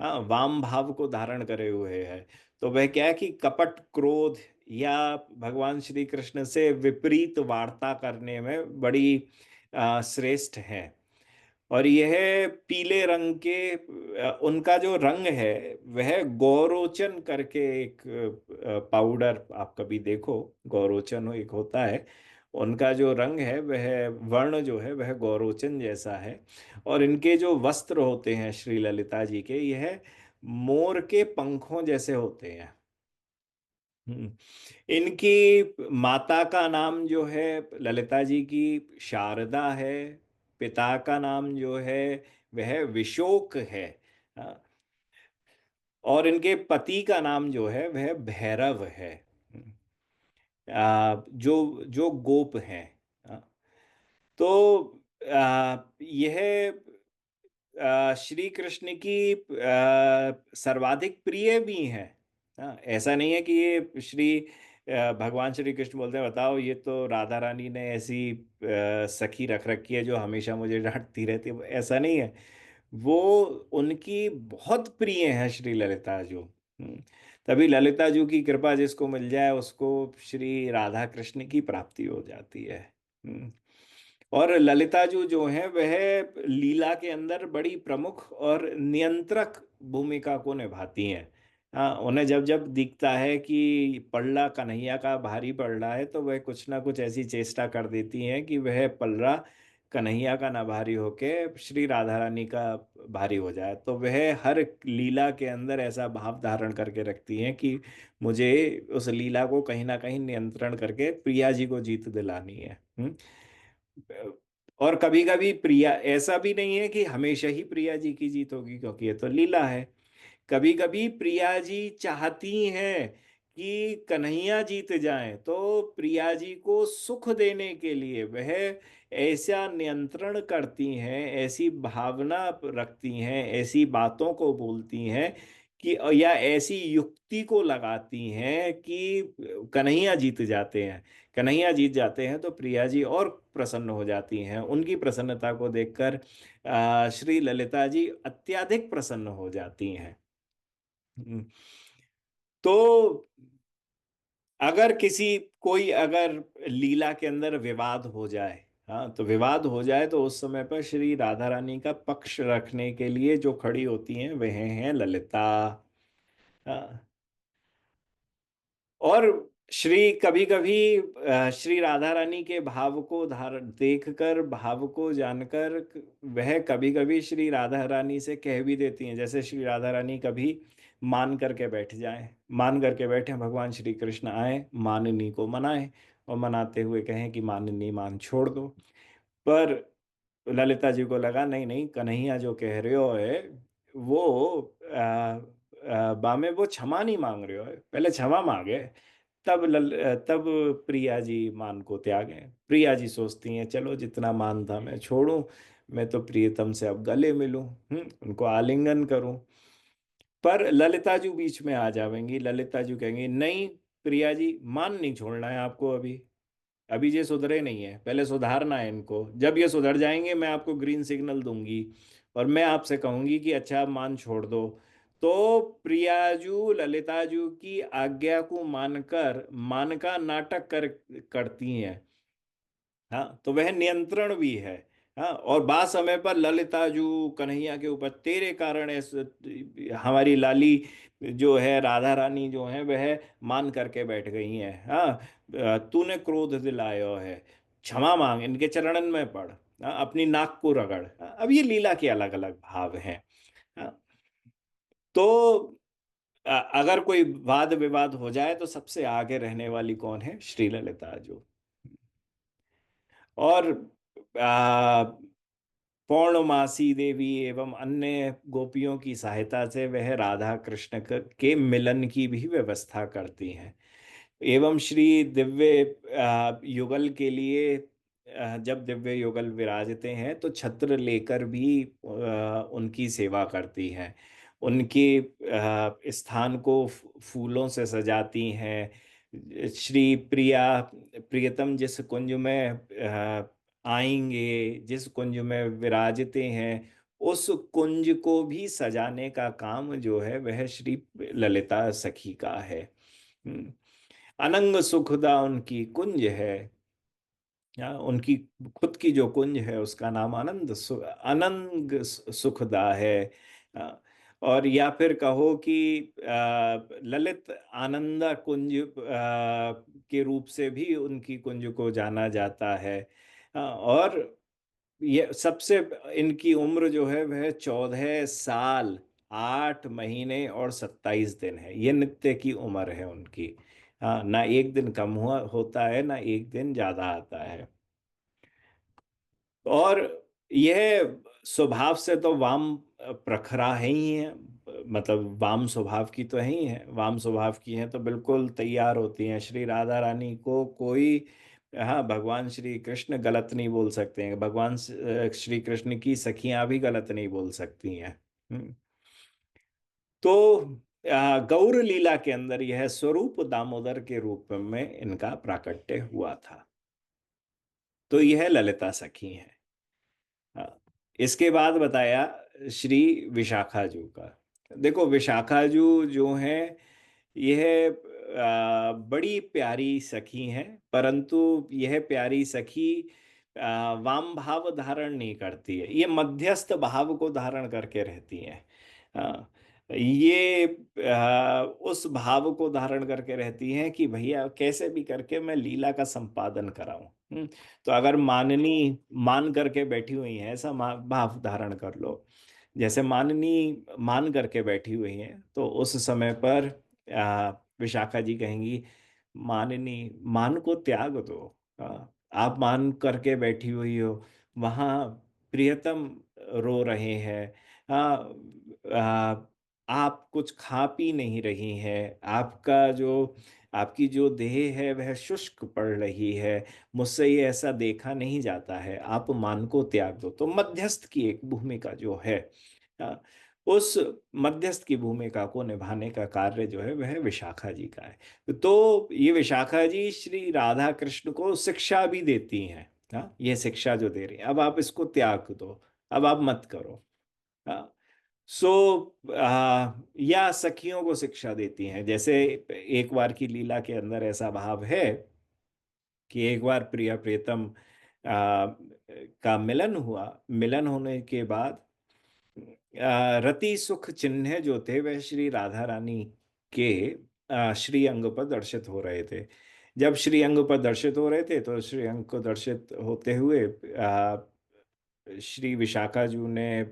हाँ, वाम भाव को धारण करे हुए है। तो वह क्या है कि कपट, क्रोध, या भगवान श्री कृष्ण से विपरीत वार्ता करने में बड़ी श्रेष्ठ है। और यह पीले रंग के, उनका जो रंग है वह गौरोचन करके एक पाउडर, आप कभी देखो, गौरोचन एक होता है, उनका जो रंग है वह वर्ण जो है वह गौरोचन जैसा है। और इनके जो वस्त्र होते हैं श्री ललिता जी के, यह मोर के पंखों जैसे होते हैं। हम्म इनकी माता का नाम जो है ललिता जी की शारदा है, पिता का नाम जो है वह विशोक है। हाँ, और इनके पति का नाम जो है वह भैरव है। जो जो गोप हैं। हाँ, तो यह श्री कृष्ण की सर्वाधिक प्रिय भी हैं। हाँ, ऐसा नहीं है कि ये श्री भगवान श्री कृष्ण बोलते हैं बताओ ये तो राधा रानी ने ऐसी सखी रख रखी है जो हमेशा मुझे डांटती रहती है, ऐसा नहीं है। वो उनकी बहुत प्रिय है श्री ललिता जो। तभी ललिता जी की कृपा जिसको मिल जाए उसको श्री राधा कृष्ण की प्राप्ति हो जाती है। हम्म। और ललिता जो है वह लीला के अंदर बड़ी प्रमुख और नियंत्रक भूमिका को निभाती हैं। हाँ, उन्हें जब जब दिखता है कि पल्ला कन्हैया का भारी पड़ रहा है तो वह कुछ ना कुछ ऐसी चेष्टा कर देती हैं कि वह पल्ला कन्हैया का ना भारी होके श्री राधा रानी का भारी हो जाए। तो वह हर लीला के अंदर ऐसा भाव धारण करके रखती हैं कि मुझे उस लीला को कहीं ना कहीं नियंत्रण करके प्रिया जी को जीत दिलानी है। और कभी कभी प्रिया, ऐसा भी नहीं है कि हमेशा ही प्रिया जी की जीत होगी क्योंकि ये तो लीला है। कभी कभी प्रिया जी चाहती हैं कि कन्हैया जीत जाएं, तो प्रिया जी को सुख देने के लिए वह ऐसा नियंत्रण करती हैं, ऐसी भावना रखती हैं, ऐसी बातों को बोलती हैं कि, या ऐसी युक्ति को लगाती हैं कि कन्हैया जीत जाते हैं। कन्हैया जीत जाते हैं तो प्रिया जी और प्रसन्न हो जाती हैं। उनकी प्रसन्नता को देखकर श्री ललिता जी अत्यधिक प्रसन्न हो जाती हैं। हम्म। तो अगर किसी कोई अगर लीला के अंदर विवाद हो जाए, हाँ, तो विवाद हो जाए तो उस समय पर श्री राधा रानी का पक्ष रखने के लिए जो खड़ी होती हैं वह हैं ललिता। हाँ। और श्री कभी कभी श्री राधा रानी के भाव को धार देखकर, भाव को जानकर वह कभी कभी श्री राधा रानी से कह भी देती हैं। जैसे श्री राधा रानी कभी मान करके बैठ जाएं, मान करके बैठे भगवान श्री कृष्ण आए, माननी को मनाएं और मनाते हुए कहें कि माननी मान छोड़ दो। पर ललिता जी को लगा नहीं नहीं, कन्हैया जो कह रहे हो है वो बामे वो क्षमा नहीं मांग रहे हो है, पहले क्षमा मांगे। तब प्रिया जी मान को त्यागे। प्रिया जी सोचती हैं चलो जितना मान था मैं छोड़ूं, मैं तो प्रियतम से अब गले मिलूं, उनको आलिंगन करूं। पर ललिता जी बीच में आ जाएंगी। ललिता जी कहेंगी नहीं प्रिया जी, मान नहीं छोड़ना है आपको अभी, अभी ये सुधरे नहीं है, पहले सुधारना है इनको। जब ये सुधर जाएंगे मैं आपको ग्रीन सिग्नल दूंगी और मैं आपसे कहूंगी कि अच्छा आप मान छोड़ दो। तो प्रियाजू ललिताजू की आज्ञा को मानकर मान का नाटक करती हैं। हाँ, तो वह नियंत्रण भी है। हाँ, और बाद समय पर ललिता जू कन्हैया के ऊपर तेरे कारण हमारी लाली जो है राधा रानी जो है वह मान करके बैठ गई हैं। हाँ, तूने क्रोध दिलायो है, क्षमा मांग, इनके चरणन में पड़, हाँ, अपनी नाक को रगड़। हाँ, अब ये लीला के अलग अलग भाव हैं। हाँ, तो अगर कोई वाद विवाद हो जाए तो सबसे आगे रहने वाली कौन है? श्री ललिता जो। और आ, पौर्णमासी देवी एवं अन्य गोपियों की सहायता से वह राधा कृष्ण के मिलन की भी व्यवस्था करती हैं। एवं श्री दिव्य युगल के लिए जब दिव्य युगल विराजते हैं तो छत्र लेकर भी उनकी सेवा करती हैं। उनके स्थान को फूलों से सजाती हैं। श्री प्रिया प्रियतम जिस कुंज में आएंगे, जिस कुंज में विराजते हैं, उस कुंज को भी सजाने का काम जो है वह श्री ललिता सखी का है। हम्म। अनंग सुखदा उनकी कुंज है। उनकी खुद की जो कुंज है उसका नाम अनंग सुखदा है। आ, और या फिर कहो कि ललित आनंद कुंज के रूप से भी उनकी कुंज को जाना जाता है। और ये सबसे, इनकी उम्र जो है वह 14 साल 8 महीने और 27 दिन है। ये नित्य की उम्र है उनकी। हाँ, ना एक दिन कम हुआ होता है ना एक दिन ज्यादा आता है। और यह स्वभाव से तो वाम प्रखरा है ही है, मतलब वाम स्वभाव की तो है ही है। वाम स्वभाव की है तो बिल्कुल तैयार होती हैं श्री राधा रानी को कोई, हाँ, भगवान श्री कृष्ण गलत नहीं बोल सकते हैं। भगवान श्री कृष्ण की सखियां भी गलत नहीं बोल सकती हैं। तो गौर लीला के अंदर यह स्वरूप दामोदर के रूप में इनका प्राकट्य हुआ था। तो यह ललिता सखी है। हाँ, इसके बाद बताया श्री विशाखा जू का। देखो विशाखा जू जो है यह बड़ी प्यारी सखी हैं, परंतु यह प्यारी सखी वाम भाव धारण नहीं करती है, ये मध्यस्थ भाव को धारण करके रहती हैं। ये उस भाव को धारण करके रहती हैं कि भैया कैसे भी करके मैं लीला का संपादन कराऊं। तो अगर माननी मान करके बैठी हुई हैं, ऐसा भाव धारण कर लो। जैसे माननी मान करके बैठी हुई हैं, तो उस समय पर विशाखा जी कहेंगी, माननी, मान को त्याग दो। आप मान करके बैठी हुई हो, वहां प्रियतम रो रहे हैं। आ, आप कुछ खा पी नहीं रही हैं, आपकी जो देह है वह शुष्क पड़ रही है। मुझसे ये ऐसा देखा नहीं जाता है, आप मान को त्याग दो। तो मध्यस्थ की एक भूमिका जो है, आ, उस मध्यस्थ की भूमिका को निभाने का कार्य जो है वह विशाखा जी का है। तो ये विशाखा जी श्री राधा कृष्ण को शिक्षा भी देती हैं। हाँ, ये शिक्षा जो दे रही है, अब आप इसको त्याग दो, अब आप मत करो। हाँ, सो या सखियों को शिक्षा देती हैं। जैसे एक बार की लीला के अंदर ऐसा भाव है कि एक बार प्रिया प्रियतम का मिलन हुआ। मिलन होने के बाद रति सुख चिन्ह जो थे वह श्री राधा रानी के श्री अंग पर दर्शित हो रहे थे। जब श्री अंग पर दर्शित हो रहे थे, तो श्री अंग को दर्शित होते हुए श्री विशाखा जी ने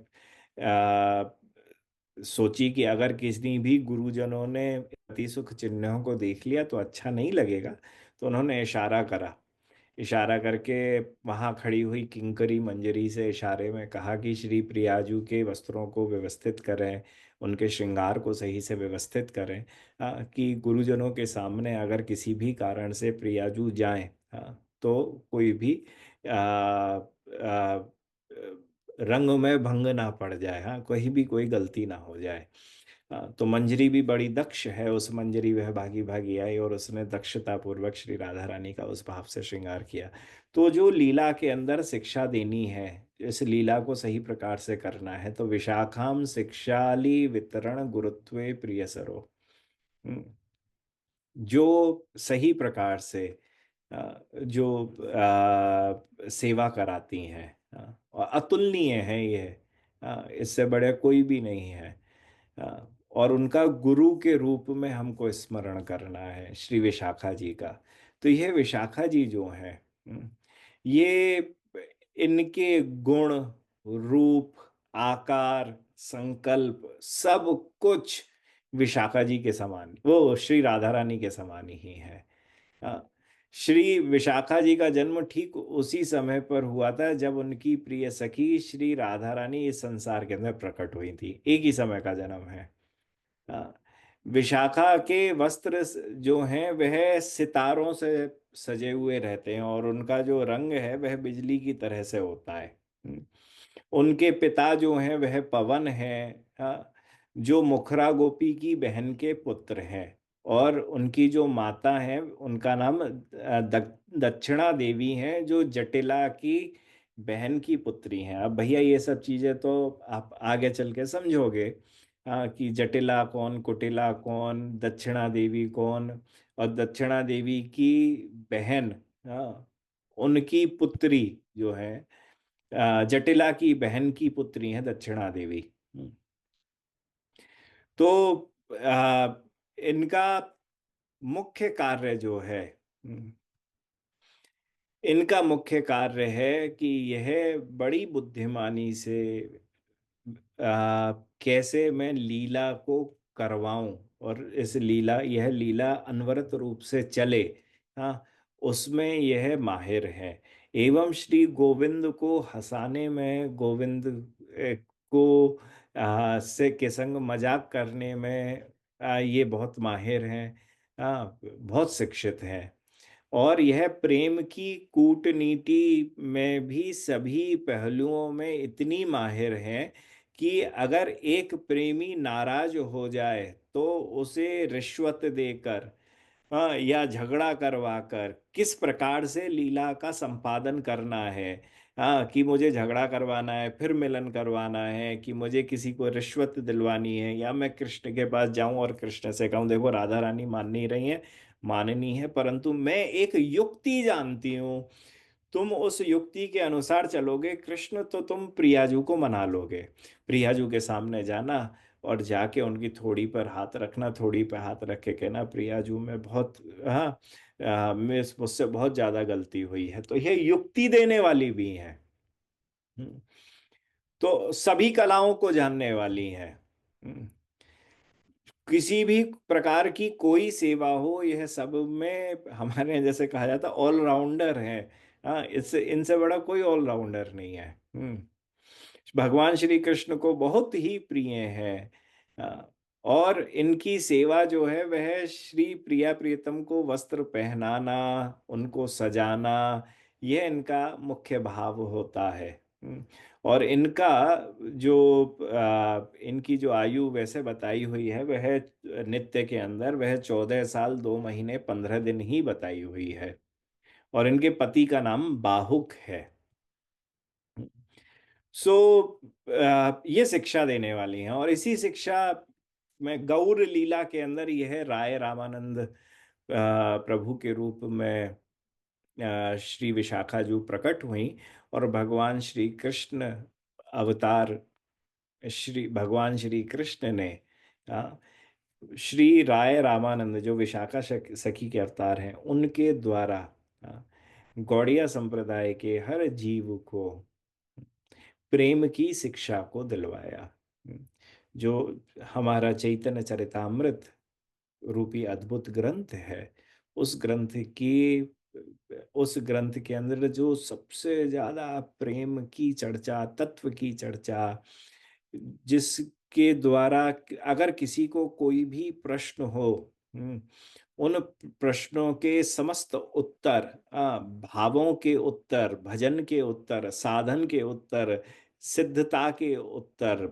सोची कि अगर किसी भी गुरुजनों ने अति सुख चिन्हों को देख लिया तो अच्छा नहीं लगेगा। तो उन्होंने इशारा करा, इशारा करके वहां खड़ी हुई किंकरी मंजरी से इशारे में कहा कि श्री प्रियाजू के वस्त्रों को व्यवस्थित करें, उनके श्रृंगार को सही से व्यवस्थित करें। कि गुरुजनों के सामने अगर किसी भी कारण से प्रियाजू जाएं, तो कोई भी रंग में भंग ना पड़ जाए, हाँ, कहीं भी कोई गलती ना हो जाए। तो मंजरी भी बड़ी दक्ष है, उस मंजरी वह भागी भागी आई और उसने दक्षता पूर्वक श्री राधा रानी का उस भाव से श्रृंगार किया। तो जो लीला के अंदर शिक्षा देनी है, इस लीला को सही प्रकार से करना है, तो विशाखाम शिक्षाली वितरण गुरुत्वे प्रियसरो। हम्म, जो सही प्रकार से जो सेवा कराती हैं, और अतुलनीय है ये। इससे बड़े कोई भी नहीं है। और उनका गुरु के रूप में हमको स्मरण करना है श्री विशाखा जी का। तो यह विशाखा जी जो है, ये इनके गुण, रूप, आकार, संकल्प सब कुछ विशाखा जी के समान, वो श्री राधा रानी के समान ही है। हाँ, श्री विशाखा जी का जन्म ठीक उसी समय पर हुआ था जब उनकी प्रिय सखी श्री राधा रानी इस संसार के अंदर प्रकट हुई थी। एक ही समय का जन्म है। हाँ, विशाखा के वस्त्र जो हैं वह सितारों से सजे हुए रहते हैं, और उनका जो रंग है वह बिजली की तरह से होता है। उनके पिता जो हैं वह पवन है, हाँ, जो मुखरा गोपी की बहन के पुत्र हैं। और उनकी जो माता है उनका नाम दक्षिणा देवी है, जो जटिला की बहन की पुत्री हैं। अब भैया ये सब चीजें तो आप आगे चल के समझोगे। हाँ, कि जटिला कौन, कुटिला कौन, दक्षिणा देवी कौन, और दक्षिणा देवी की बहन, हाँ, उनकी पुत्री जो है, जटिला की बहन की पुत्री है दक्षिणा देवी। तो इनका मुख्य कार्य जो है, इनका मुख्य कार्य है कि यह बड़ी बुद्धिमानी से कैसे मैं लीला को करवाऊं, और यह लीला अनवरत रूप से चले, हाँ, उसमें यह माहिर है। एवं श्री गोविंद को हंसाने में, गोविंद को से के संग मजाक करने में ये बहुत माहिर हैं। बहुत शिक्षित हैं। और यह प्रेम की कूटनीति में भी सभी पहलुओं में इतनी माहिर है कि अगर एक प्रेमी नाराज हो जाए तो उसे रिश्वत देकर, या झगड़ा करवा कर किस प्रकार से लीला का संपादन करना है, हाँ, कि मुझे झगड़ा करवाना है, फिर मिलन करवाना है, कि मुझे किसी को रिश्वत दिलवानी है, या मैं कृष्ण के पास जाऊं और कृष्ण से कहूं देखो राधा रानी मान नहीं रही है, माननी है, परंतु मैं एक युक्ति जानती हूँ, तुम उस युक्ति के अनुसार चलोगे कृष्ण तो तुम प्रियाजू को मना लोगे। प्रियाजू के सामने जाना और जाके उनकी थोड़ी पर हाथ रखना, थोड़ी पर हाथ रख के कहना प्रियाजू मैं बहुत, हाँ, मुझसे बहुत ज्यादा गलती हुई है, तो ये युक्ति देने वाली भी है। हम्म, तो सभी कलाओं को जानने वाली है। हम्म, किसी भी प्रकार की कोई सेवा हो, यह सब में हमारे यहाँ जैसे कहा जाता ऑलराउंडर है। हाँ, इससे इनसे बड़ा कोई ऑलराउंडर नहीं है। भगवान श्री कृष्ण को बहुत ही प्रिय है। और इनकी सेवा जो है वह श्री प्रिया प्रियतम को वस्त्र पहनाना, उनको सजाना, यह इनका मुख्य भाव होता है। और इनका जो इनकी जो आयु वैसे बताई हुई है वह नित्य के अंदर वह 14 साल 2 महीने 15 दिन ही बताई हुई है। और इनके पति का नाम बाहुक है। सो ये शिक्षा देने वाली हैं, और इसी शिक्षा में गौर लीला के अंदर यह राय रामानंद प्रभु के रूप में श्री विशाखा जो प्रकट हुई, और भगवान श्री कृष्ण अवतार, श्री भगवान श्री कृष्ण ने अ, श्री राय रामानंद जो विशाखा सखी के अवतार हैं उनके द्वारा अ, गौड़िया संप्रदाय के हर जीव को प्रेम की शिक्षा को दिलवाया। जो हमारा चैतन्य चरितामृत रूपी अद्भुत ग्रंथ है, उस ग्रंथ की, उस ग्रंथ के अंदर जो सबसे ज्यादा प्रेम की चर्चा, तत्व की चर्चा, जिसके द्वारा अगर किसी को कोई भी प्रश्न हो, उन प्रश्नों के समस्त उत्तर, भावों के उत्तर, भजन के उत्तर, साधन के उत्तर, सिद्धता के उत्तर,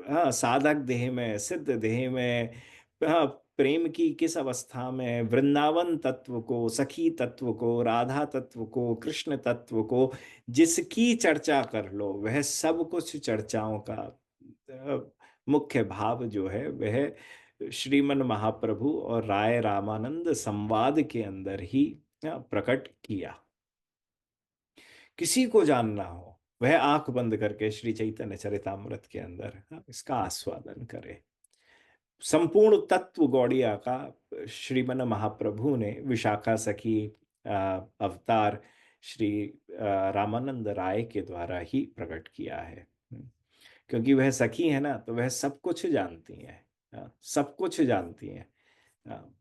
हाँ, साधक देह में, सिद्ध देह में, हाँ, प्रेम की किस अवस्था में, वृंदावन तत्व को, सखी तत्व को, राधा तत्व को, कृष्ण तत्व को, जिसकी चर्चा कर लो वह सब कुछ चर्चाओं का मुख्य भाव जो है वह श्रीमन महाप्रभु और राय रामानंद संवाद के अंदर ही प्रकट किया। किसी को जानना हो वह आंख बंद करके श्री चैतन्य चरितामृत के अंदर इसका आस्वादन करे। संपूर्ण तत्व गौड़िया का श्रीमन महाप्रभु ने विशाखा सखी अवतार श्री रामानंद राय के द्वारा ही प्रकट किया है। क्योंकि वह सखी है ना, तो वह सब कुछ जानती है। सब कुछ जानती हैं।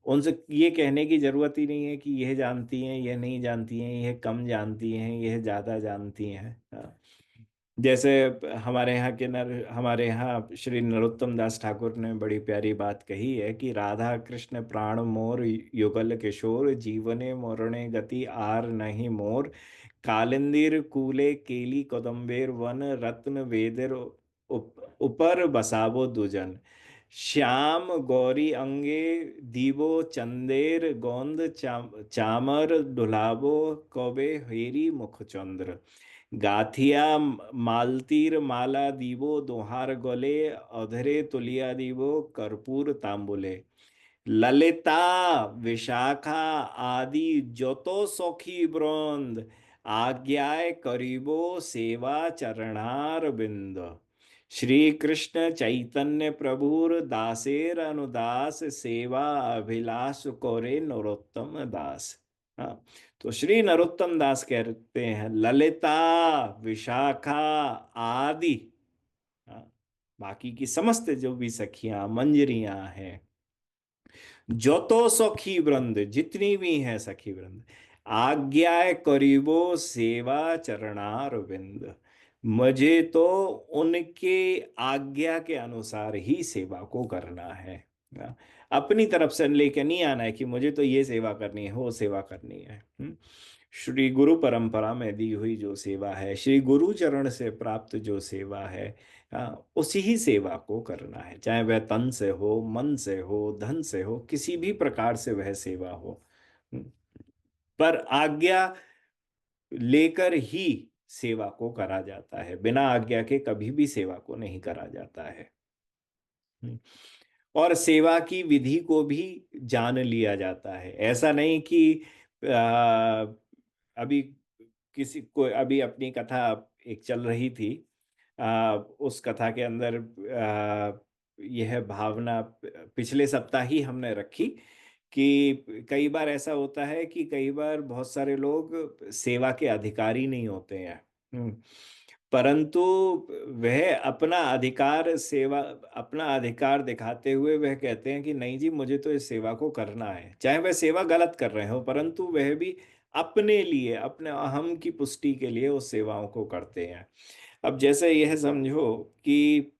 उनसे ये कहने की जरूरत ही नहीं है कि यह जानती हैं, यह नहीं जानती हैं, यह कम जानती हैं, यह ज्यादा जानती हैं। जैसे हमारे यहाँ श्री नरोत्तम दास ठाकुर ने बड़ी प्यारी बात कही है कि राधा कृष्ण प्राण मोर युगल किशोर, जीवने मोरणे गति आर नहीं मोर, कालिंदिर कूले केली कदम्बेर वन, रत्न वेदर उपर बसावो दुजन, श्याम गौरी अंगे दीवो चंदेर गोंद चामर डुलावो, कौबे हेरी मुख चंद्र, गाथिया मालतीर माला दीवो दोहार गले, अधरे तुलिया दीवो कर्पूर तांबुले, ललिता विशाखा आदि যত সখী বৃন্দ, आज्ञाए करीबो सेवा चरणार बिंद, श्री कृष्ण चैतन्य प्रभुर दासेर अनुदास, सेवा अभिलाष कोरे नरोत्तम दास। हाँ, तो श्री नरोत्तम दास कहते हैं ललिता विशाखा आदि, हाँ, बाकी की समस्त जो भी सखियां मंजरियां हैं, जो तो सखी वृंद जितनी भी हैं सखी वृंद, आज्ञा करीबो सेवा चरणार विंद, मुझे तो उनके आज्ञा के अनुसार ही सेवा को करना है। ना, अपनी तरफ से लेके नहीं आना है कि मुझे तो ये सेवा करनी है, वो सेवा करनी है। श्री गुरु परंपरा में दी हुई जो सेवा है, श्री गुरु चरण से प्राप्त जो सेवा है, उसी ही सेवा को करना है, चाहे वह तन से हो, मन से हो, धन से हो, किसी भी प्रकार से वह सेवा हो। हम्म, पर आज्ञा लेकर ही सेवा को करा जाता है, बिना आज्ञा के कभी भी सेवा को नहीं करा जाता है। हम्म। और सेवा की विधि को भी जान लिया जाता है। ऐसा नहीं कि अभी किसी को, अभी अपनी कथा एक चल रही थी, उस कथा के अंदर यह भावना पिछले सप्ताह ही हमने रखी कि कई बार ऐसा होता है कि कई बार बहुत सारे लोग सेवा के अधिकारी नहीं होते हैं। परंतु वह अपना अधिकार सेवा, अपना अधिकार दिखाते हुए वह कहते हैं कि नहीं जी, मुझे तो इस सेवा को करना है, चाहे वह सेवा गलत कर रहे हो, परंतु वह भी अपने लिए, अपने अहम की पुष्टि के लिए उस सेवाओं को करते हैं। अब जैसे यह समझो कि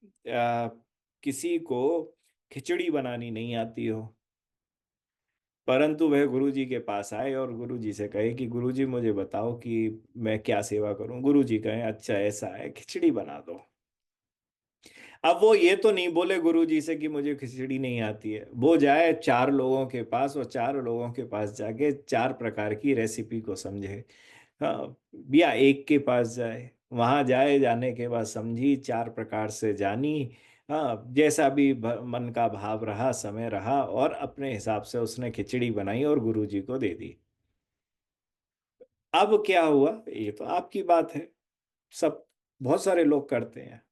किसी को खिचड़ी बनानी नहीं आती हो, परंतु वह गुरु जी के पास आए और गुरु जी से कहे कि गुरु जी मुझे बताओ कि मैं क्या सेवा करूं। गुरु जी कहें अच्छा ऐसा है, खिचड़ी बना दो। अब वो ये तो नहीं बोले गुरु जी से कि मुझे खिचड़ी नहीं आती है, वो जाए चार लोगों के पास और चार लोगों के पास जाके चार प्रकार की रेसिपी को समझे। हाँ, या एक के पास जाए, वहां जाए, जाने के बाद समझी, चार प्रकार से जानी। हाँ, जैसा भी मन का भाव रहा, समय रहा, और अपने हिसाब से उसने खिचड़ी बनाई और गुरु जी को दे दी। अब क्या हुआ, ये तो आपकी बात है, सब बहुत सारे लोग करते हैं,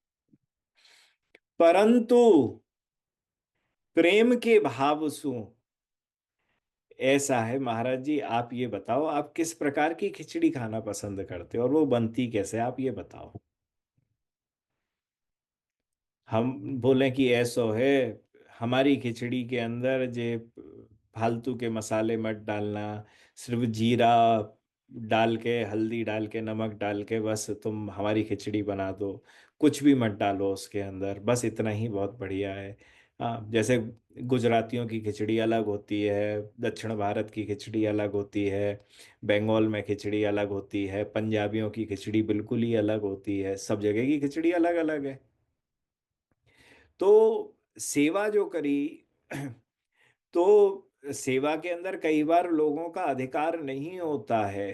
परंतु प्रेम के भाव सु ऐसा है महाराज जी, आप ये बताओ आप किस प्रकार की खिचड़ी खाना पसंद करते हो और वो बनती कैसे, आप ये बताओ। हम बोलें कि ऐसो है, हमारी खिचड़ी के अंदर जे फालतू के मसाले मत डालना, सिर्फ जीरा डाल के, हल्दी डाल के, नमक डाल के बस तुम हमारी खिचड़ी बना दो, कुछ भी मत डालो उसके अंदर, बस इतना ही बहुत बढ़िया है। हाँ, जैसे गुजरातियों की खिचड़ी अलग होती है, दक्षिण भारत की खिचड़ी अलग होती है, बंगाल में खिचड़ी अलग होती है, पंजाबियों की खिचड़ी बिल्कुल ही अलग होती है, सब जगह की खिचड़ी अलग अलग है। तो सेवा जो करी तो सेवा के अंदर कई बार लोगों का अधिकार नहीं होता है,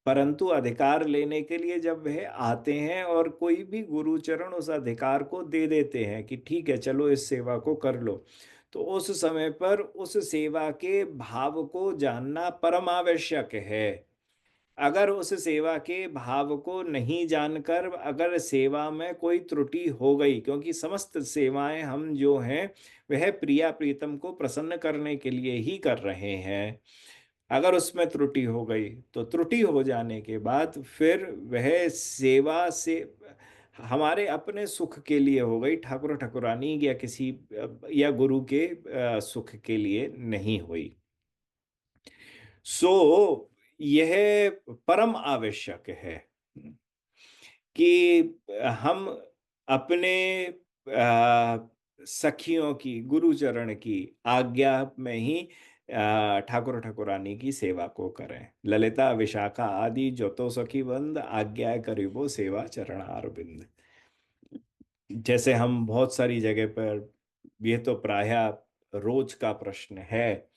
परंतु अधिकार लेने के लिए जब वह आते हैं और कोई भी गुरुचरण उस अधिकार को दे देते हैं कि ठीक है चलो इस सेवा को कर लो, तो उस समय पर उस सेवा के भाव को जानना परम आवश्यक है। अगर उस सेवा के भाव को नहीं जानकर अगर सेवा में कोई त्रुटि हो गई, क्योंकि समस्त सेवाएं हम जो हैं वह प्रिया प्रीतम को प्रसन्न करने के लिए ही कर रहे हैं, अगर उसमें त्रुटि हो गई तो त्रुटि हो जाने के बाद फिर वह सेवा से हमारे अपने सुख के लिए हो गई, ठाकुर ठाकुरानी या किसी या गुरु के सुख के लिए नहीं हुई। सो यह परम आवश्यक है कि हम अपने सखियों की, गुरुचरण की आज्ञा में ही ठाकुर ठाकुरानी की सेवा को करें। ललिता विशाखा आदि जो तो सखी बंद, आज्ञा करीबो सेवा चरणार बिंद। जैसे हम बहुत सारी जगह पर, यह तो प्रायः रोज का प्रश्न है,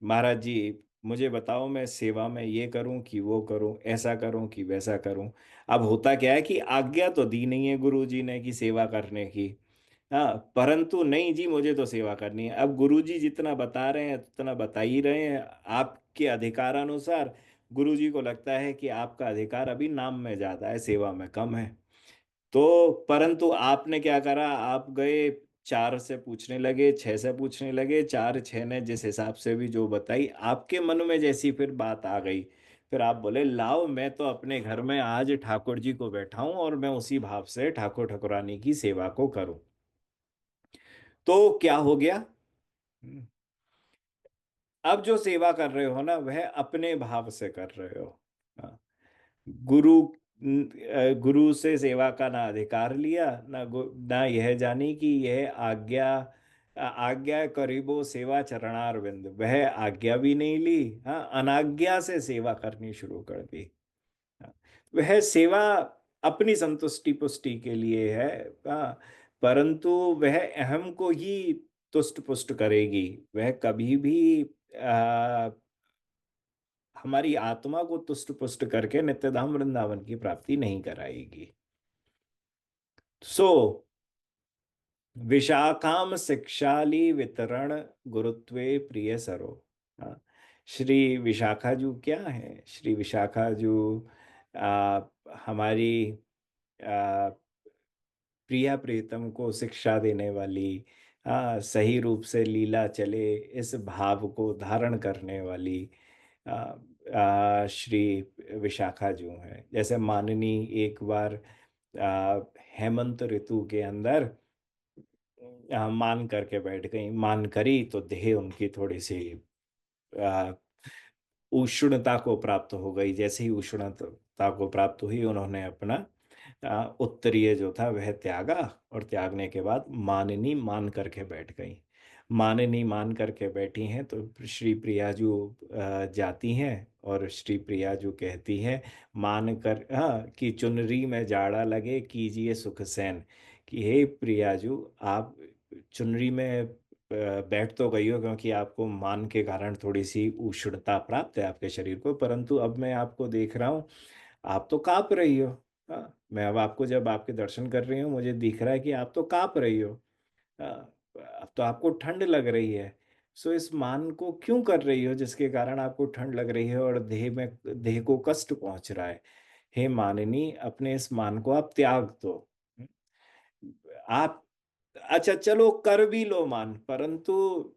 महाराज जी मुझे बताओ मैं सेवा में ये करूं कि वो करूं, ऐसा करूं कि वैसा करूं। अब होता क्या है कि आज्ञा तो दी नहीं है गुरु जी ने कि सेवा करने की, हाँ, परंतु नहीं जी मुझे तो सेवा करनी है। अब गुरु जी जितना बता रहे हैं उतना बता ही रहे हैं, आपके अधिकारानुसार गुरु जी को लगता है कि आपका अधिकार अभी नाम में ज्यादा है, सेवा में कम है। तो परंतु आपने क्या करा, आप गए चार से पूछने लगे, छह से पूछने लगे, चार छह ने जिस हिसाब से भी जो बताई, आपके मन में जैसी फिर बात आ गई, फिर आप बोले लाओ मैं तो अपने घर में आज ठाकुर जी को बैठाऊं और मैं उसी भाव से ठाकुर ठाकुरानी की सेवा को करूं। तो क्या हो गया, अब जो सेवा कर रहे हो ना वह अपने भाव से कर रहे हो। हाँ, गुरु गुरु से सेवा का ना अधिकार लिया, ना यह जानी कि यह आज्ञा, आज्ञा करीबो सेवा चरणार विंद, वह आज्ञा भी नहीं ली, हाँ, अनाज्ञा से सेवा करनी शुरू कर दी। हाँ, वह सेवा अपनी संतुष्टि पुष्टि के लिए है, हाँ, परंतु वह अहम को ही तुष्ट पुष्ट करेगी, वह कभी भी हमारी आत्मा को तुष्ट पुष्ट करके नित्यधाम वृंदावन की प्राप्ति नहीं कराएगी। सो विशाखाम शिक्षाली वितरण गुरुत्वे प्रिय सरो। हाँ, श्री विशाखा जू क्या है? श्री विशाखा जू आ, हमारी आ, प्रिया प्रीतम को शिक्षा देने वाली, सही रूप से लीला चले इस भाव को धारण करने वाली आ, श्री विशाखा जू है। जैसे माननी एक बार आ, हेमंत ऋतु के अंदर मान करके बैठ गई, मान करी तो देह उनकी थोड़ी सी आ, उष्णता को प्राप्त हो गई। जैसे ही उष्णता को प्राप्त हुई, उन्होंने अपना उत्तरीय जो था वह त्यागा, और त्यागने के बाद माननी मान करके बैठ गई। माननी मान करके बैठी हैं तो श्री प्रियाजू जाती हैं, और श्री प्रियाजू कहती हैं, मान कर कि चुनरी में जाड़ा लगे कीजिए सुख सैन। कि हे प्रियाजू, आप चुनरी में बैठ तो गई हो क्योंकि आपको मान के कारण थोड़ी सी उष्णता प्राप्त है आपके शरीर को, परंतु अब मैं आपको देख रहा हूँ, आप तो कांप रही हो। मैं अब आपको जब आपके दर्शन कर रही हूँ, मुझे दिख रहा है कि आप तो कांप रही हो। अब तो आपको ठंड लग रही है। सो इस मान को क्यों कर रही हो जिसके कारण आपको ठंड लग रही है और देह को कष्ट पहुंच रहा है? हे माननी, अपने इस मान को आप त्याग दो। आप अच्छा चलो कर भी लो मान, परंतु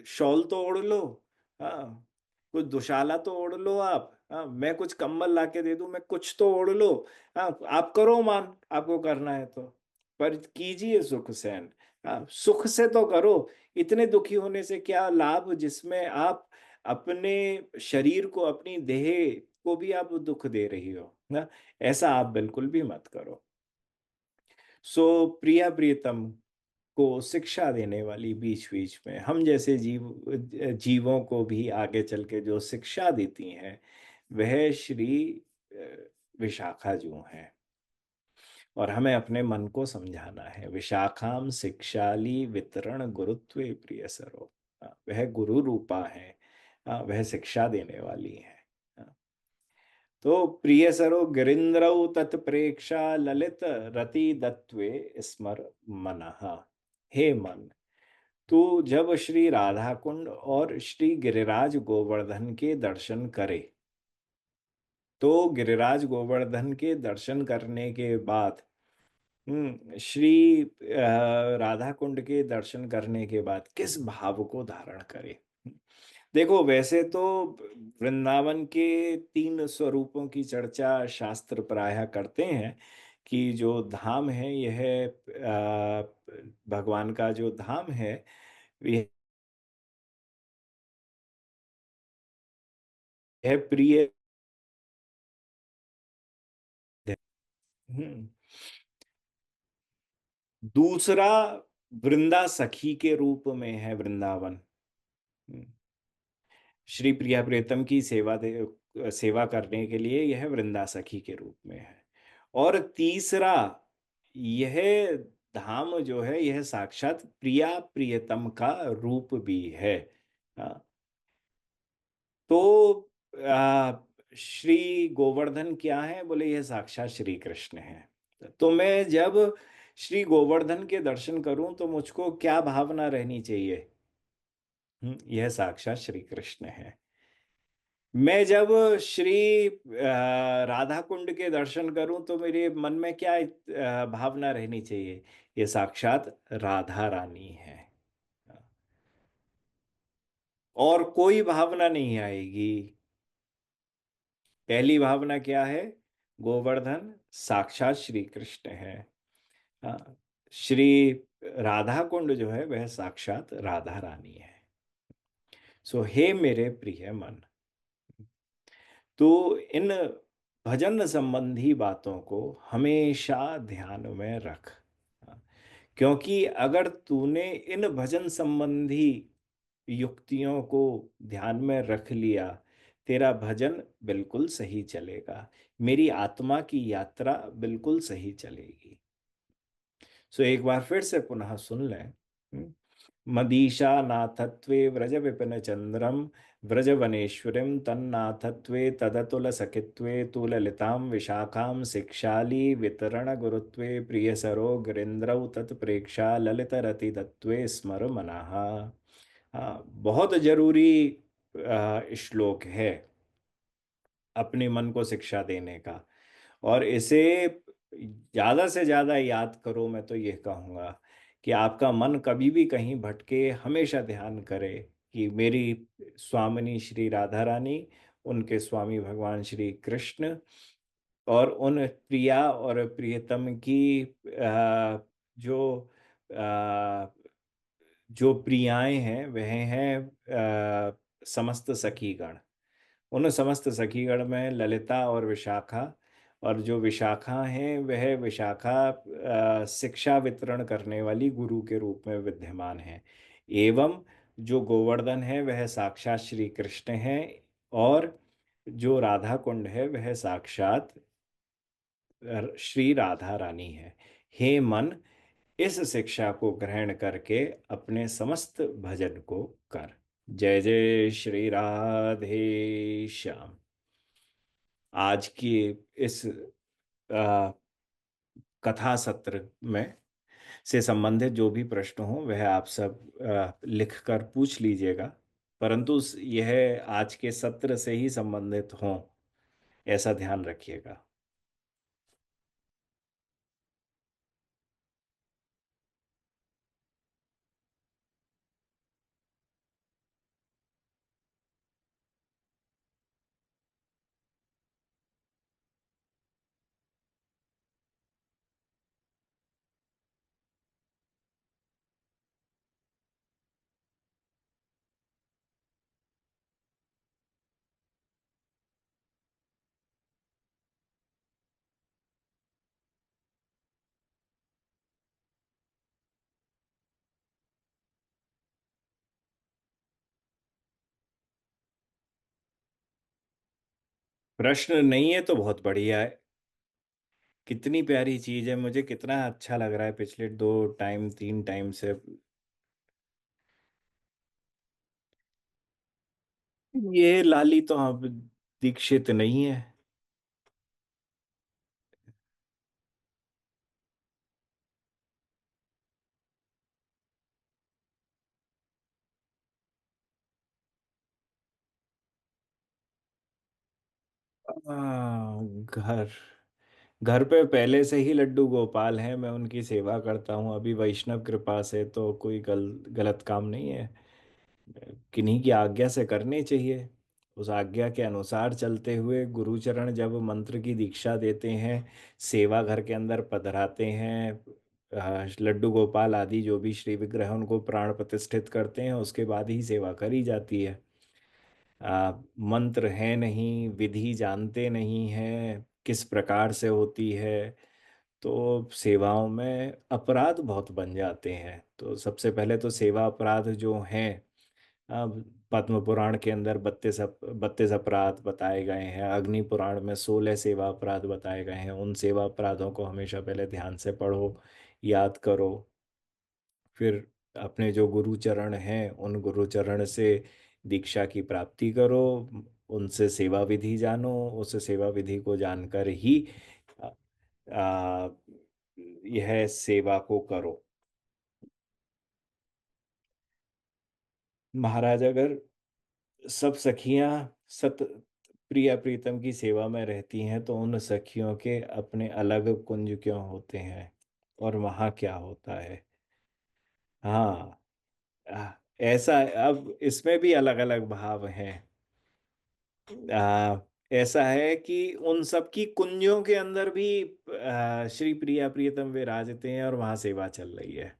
शॉल तो ओढ़ लो। हाँ, कुछ दुशाला तो ओढ़ लो आप। हाँ, मैं कुछ कंबल ला के दे दूं, मैं कुछ तो ओढ़ लो। हाँ, आप करो मान, आपको करना है तो, पर कीजिए सुख सैन। हाँ, सुख से तो करो। इतने दुखी होने से क्या लाभ जिसमें आप अपने शरीर को, अपनी देह को भी आप दुख दे रही हो ना। ऐसा आप बिल्कुल भी मत करो। सो प्रिया प्रियतम को शिक्षा देने वाली, बीच बीच में हम जैसे जीवों को भी आगे चल के जो शिक्षा देती हैं, वह श्री विशाखा जो हैं। और हमें अपने मन को समझाना है, विशाखाम शिक्षाली वितरण गुरुत्वे प्रिय सरो। वह गुरु रूपा है। वह शिक्षा देने वाली है। तो प्रिय सरो गिरिंद्रौ तत्प्रेक्षा ललित रति दत्वे स्मर मनः। हे मन, तो जब श्री राधा कुंड और श्री गिरिराज गोवर्धन के दर्शन करे, तो गिरिराज गोवर्धन के दर्शन करने के बाद, श्री राधा कुंड के दर्शन करने के बाद किस भाव को धारण करे। देखो, वैसे तो वृंदावन के 3 स्वरूपों की चर्चा शास्त्र प्रायः करते हैं, कि जो धाम है यह भगवान का जो धाम है, यह प्रिय है। हम्म। दूसरा, वृंदा सखी के रूप में है वृंदावन। हम्म। श्री प्रिया प्रीतम की सेवा करने के लिए यह वृंदा सखी के रूप में है। और तीसरा, यह धाम जो है यह साक्षात प्रिया प्रियतम का रूप भी है। हाँ, तो आ, श्री गोवर्धन क्या है? बोले यह साक्षात श्री कृष्ण है। तो मैं जब श्री गोवर्धन के दर्शन करूं तो मुझको क्या भावना रहनी चाहिए? यह साक्षात श्री कृष्ण है। मैं जब श्री राधा कुंड के दर्शन करूं तो मेरे मन में क्या भावना रहनी चाहिए? ये साक्षात राधा रानी है। और कोई भावना नहीं आएगी। पहली भावना क्या है? गोवर्धन साक्षात श्री कृष्ण है। हाँ, श्री राधा कुंड जो है वह साक्षात राधा रानी है। सो हे मेरे प्रिय मन, तो इन भजन संबंधी बातों को हमेशा ध्यान में रख। क्योंकि अगर तूने इन भजन संबंधी युक्तियों को ध्यान में रख लिया, तेरा भजन बिल्कुल सही चलेगा, मेरी आत्मा की यात्रा बिल्कुल सही चलेगी। सो एक बार फिर से पुनः सुन लें। मदीशा नाथत्वे व्रज विपिन चंद्रम व्रजवनेश्वरीं तन्नाथत्वे तदतुलसखित्वे तु ललितां विशाखां शिक्षाली वितरणगुरुत्वे प्रियसरो गिरीन्द्रौ तत्प्रेक्षा ललितरतिदत्वे स्मर मनः। हाँ, बहुत जरूरी श्लोक है अपने मन को शिक्षा देने का। और इसे ज्यादा से ज्यादा याद करो, मैं तो ये कहूँगा कि आपका मन कभी भी कहीं भटके हमेशा ध्यान करे कि मेरी स्वामिनी श्री राधा रानी, उनके स्वामी भगवान श्री कृष्ण और उन प्रिया और प्रियतम की जो आ, जो प्रियाएं हैं वह हैं समस्त सखीगण। उन समस्त सखीगण में ललिता और विशाखा, और जो विशाखा हैं वह विशाखा शिक्षा वितरण करने वाली गुरु के रूप में विद्यमान है। एवं जो गोवर्धन है वह साक्षात श्री कृष्ण है, और जो राधा कुंड है वह साक्षात श्री राधा रानी है। हे मन, इस शिक्षा को ग्रहण करके अपने समस्त भजन को कर। जय जय श्री राधे श्याम। आज की इस कथा सत्र में से संबंधित जो भी प्रश्न हो वह आप सब लिख कर पूछ लीजिएगा, परंतु यह आज के सत्र से ही संबंधित हो, ऐसा ध्यान रखिएगा। प्रश्न नहीं है तो बहुत बढ़िया है। कितनी प्यारी चीज है, मुझे कितना अच्छा लग रहा है पिछले 2 टाइम 3 टाइम से। ये लाली तो अब दीक्षित नहीं है। घर घर पे पहले से ही लड्डू गोपाल हैं, मैं उनकी सेवा करता हूँ। अभी वैष्णव कृपा से तो कोई गलत काम नहीं है, किन्हीं की आज्ञा से करने चाहिए। उस आज्ञा के अनुसार चलते हुए गुरुचरण जब मंत्र की दीक्षा देते हैं, सेवा घर के अंदर पधराते हैं, लड्डू गोपाल आदि जो भी श्री विग्रह उनको प्राण प्रतिष्ठित करते हैं, उसके बाद ही सेवा करी जाती है। मंत्र है नहीं, विधि जानते नहीं है किस प्रकार से होती है, तो सेवाओं में अपराध बहुत बन जाते हैं। तो सबसे पहले तो सेवा अपराध जो हैं, अब पद्म पुराण के अंदर 32 अपराध बताए गए हैं, अग्नि पुराण में 16 सेवा अपराध बताए गए हैं। उन सेवा अपराधों को हमेशा पहले ध्यान से पढ़ो, याद करो। फिर अपने जो गुरु चरण हैं उन गुरु चरण से दीक्षा की प्राप्ति करो, उनसे सेवा विधि जानो, उस सेवा विधि को जानकर ही आ, आ, यह सेवा को करो। महाराज, अगर सब सखियां सत प्रिया प्रीतम की सेवा में रहती हैं तो उन सखियों के अपने अलग कुंज क्यों होते हैं, और वहां क्या होता है? हाँ, ऐसा अब इसमें भी अलग अलग भाव हैं। ऐसा है कि उन सब की कुंजों के अंदर भी श्री प्रिया प्रियतम विराजते हैं और वहां सेवा चल रही है।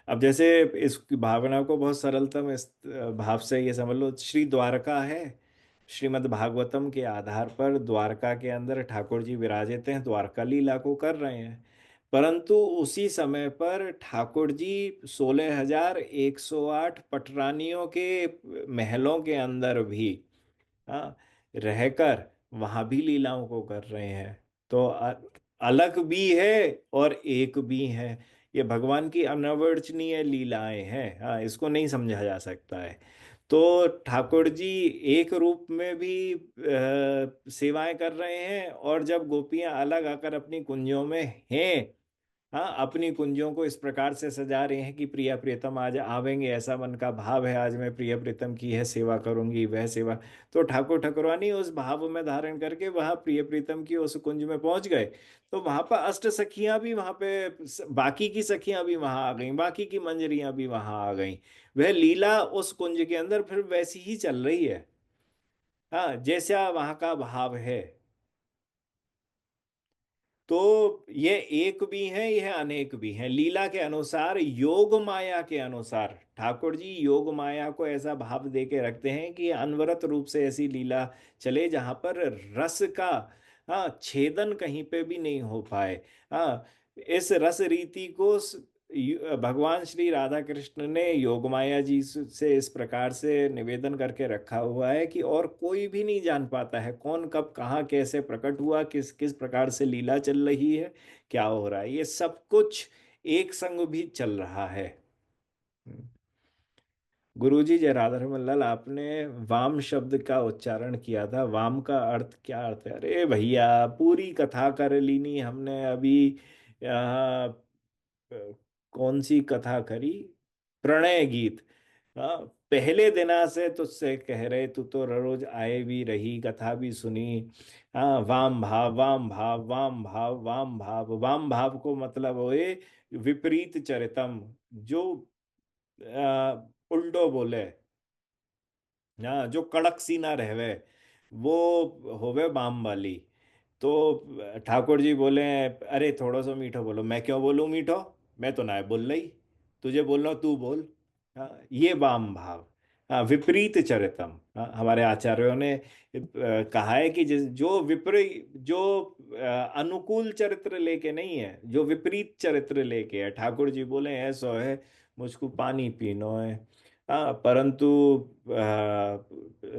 अब जैसे इस भावना को बहुत सरलतम इस भाव से ये समझ लो, श्री द्वारका है। श्रीमद् भागवतम के आधार पर द्वारका के अंदर ठाकुर जी विराजित हैं, द्वारका लीला को कर रहे हैं। परंतु उसी समय पर ठाकुर जी 16,108 पटरानियों के महलों के अंदर भी, हाँ, रहकर वहां भी लीलाओं को कर रहे हैं। तो अलग भी है और एक भी है। ये भगवान की अनवर्चनीय लीलाएं हैं, हाँ, इसको नहीं समझा जा सकता है। तो ठाकुर जी एक रूप में भी सेवाएं कर रहे हैं, और जब गोपियां अलग आकर अपनी कुंजों में हैं, हाँ, अपनी कुंजों को इस प्रकार से सजा रहे हैं कि प्रिया प्रीतम आज आवेंगे, ऐसा मन का भाव है, आज मैं प्रिय प्रीतम की है सेवा करूंगी, वह सेवा। तो ठाकुर ठाकुरानी उस भाव में धारण करके वहां प्रिय प्रीतम की उस कुंज में पहुंच गए। तो वहां पर अष्ट सखियां भी वहां पे बाकी की सखियां भी वहां आ गईं, बाकी की मंजरियां भी वहां आ गईं। वह लीला उस कुंज के अंदर फिर वैसी ही चल रही है, हाँ, जैसा वहां का भाव है। तो ये एक भी है, यह अनेक भी है, लीला के अनुसार, योग माया के अनुसार ठाकुर जी योग माया को ऐसा भाव दे के रखते हैं कि अनवरत रूप से ऐसी लीला चले जहां पर रस का, हाँ, छेदन कहीं पे भी नहीं हो पाए। हाँ, इस रस रीति को भगवान श्री राधा कृष्ण ने योग माया जी से इस प्रकार से निवेदन करके रखा हुआ है कि और कोई भी नहीं जान पाता है कौन कब कहाँ कैसे प्रकट हुआ, किस किस प्रकार से लीला चल रही है, क्या हो रहा है, ये सब कुछ एक संग भी चल रहा है। गुरुजी जय राधा रमन लाल, आपने वाम शब्द का उच्चारण किया था, वाम का अर्थ क्या अर्थ है? अरे भैया, पूरी कथा कर ली नहीं हमने अभी यहाँ। कौन सी कथा करी? प्रणय गीत। हाँ, पहले दिना से तुझसे कह रहे, तू तो रोज आए भी रही, कथा भी सुनी। हाँ, वाम भाव वाम भाव वाम भाव वाम भाव, वाम भाव को मतलब होए विपरीत चरितम, जो उल्टो बोले, हाँ, जो कड़क सी ना रहवे, वो होवे बाम वाली। तो ठाकुर जी बोले, अरे थोड़ा सा मीठो बोलो। मैं क्यों बोलूं मीठो? मैं तो ना बोल रही, तुझे बोल रहा हूं, तू बोल। हाँ, ये बाम भाव। हाँ, विपरीत चरितम। हाँ, हमारे आचार्यों ने कहा है कि जो विपरीत, जो अनुकूल चरित्र लेके नहीं है, जो विपरीत चरित्र लेके है, ठाकुर जी बोले ऐसो है, मुझको पानी पीनो है। हाँ, परंतु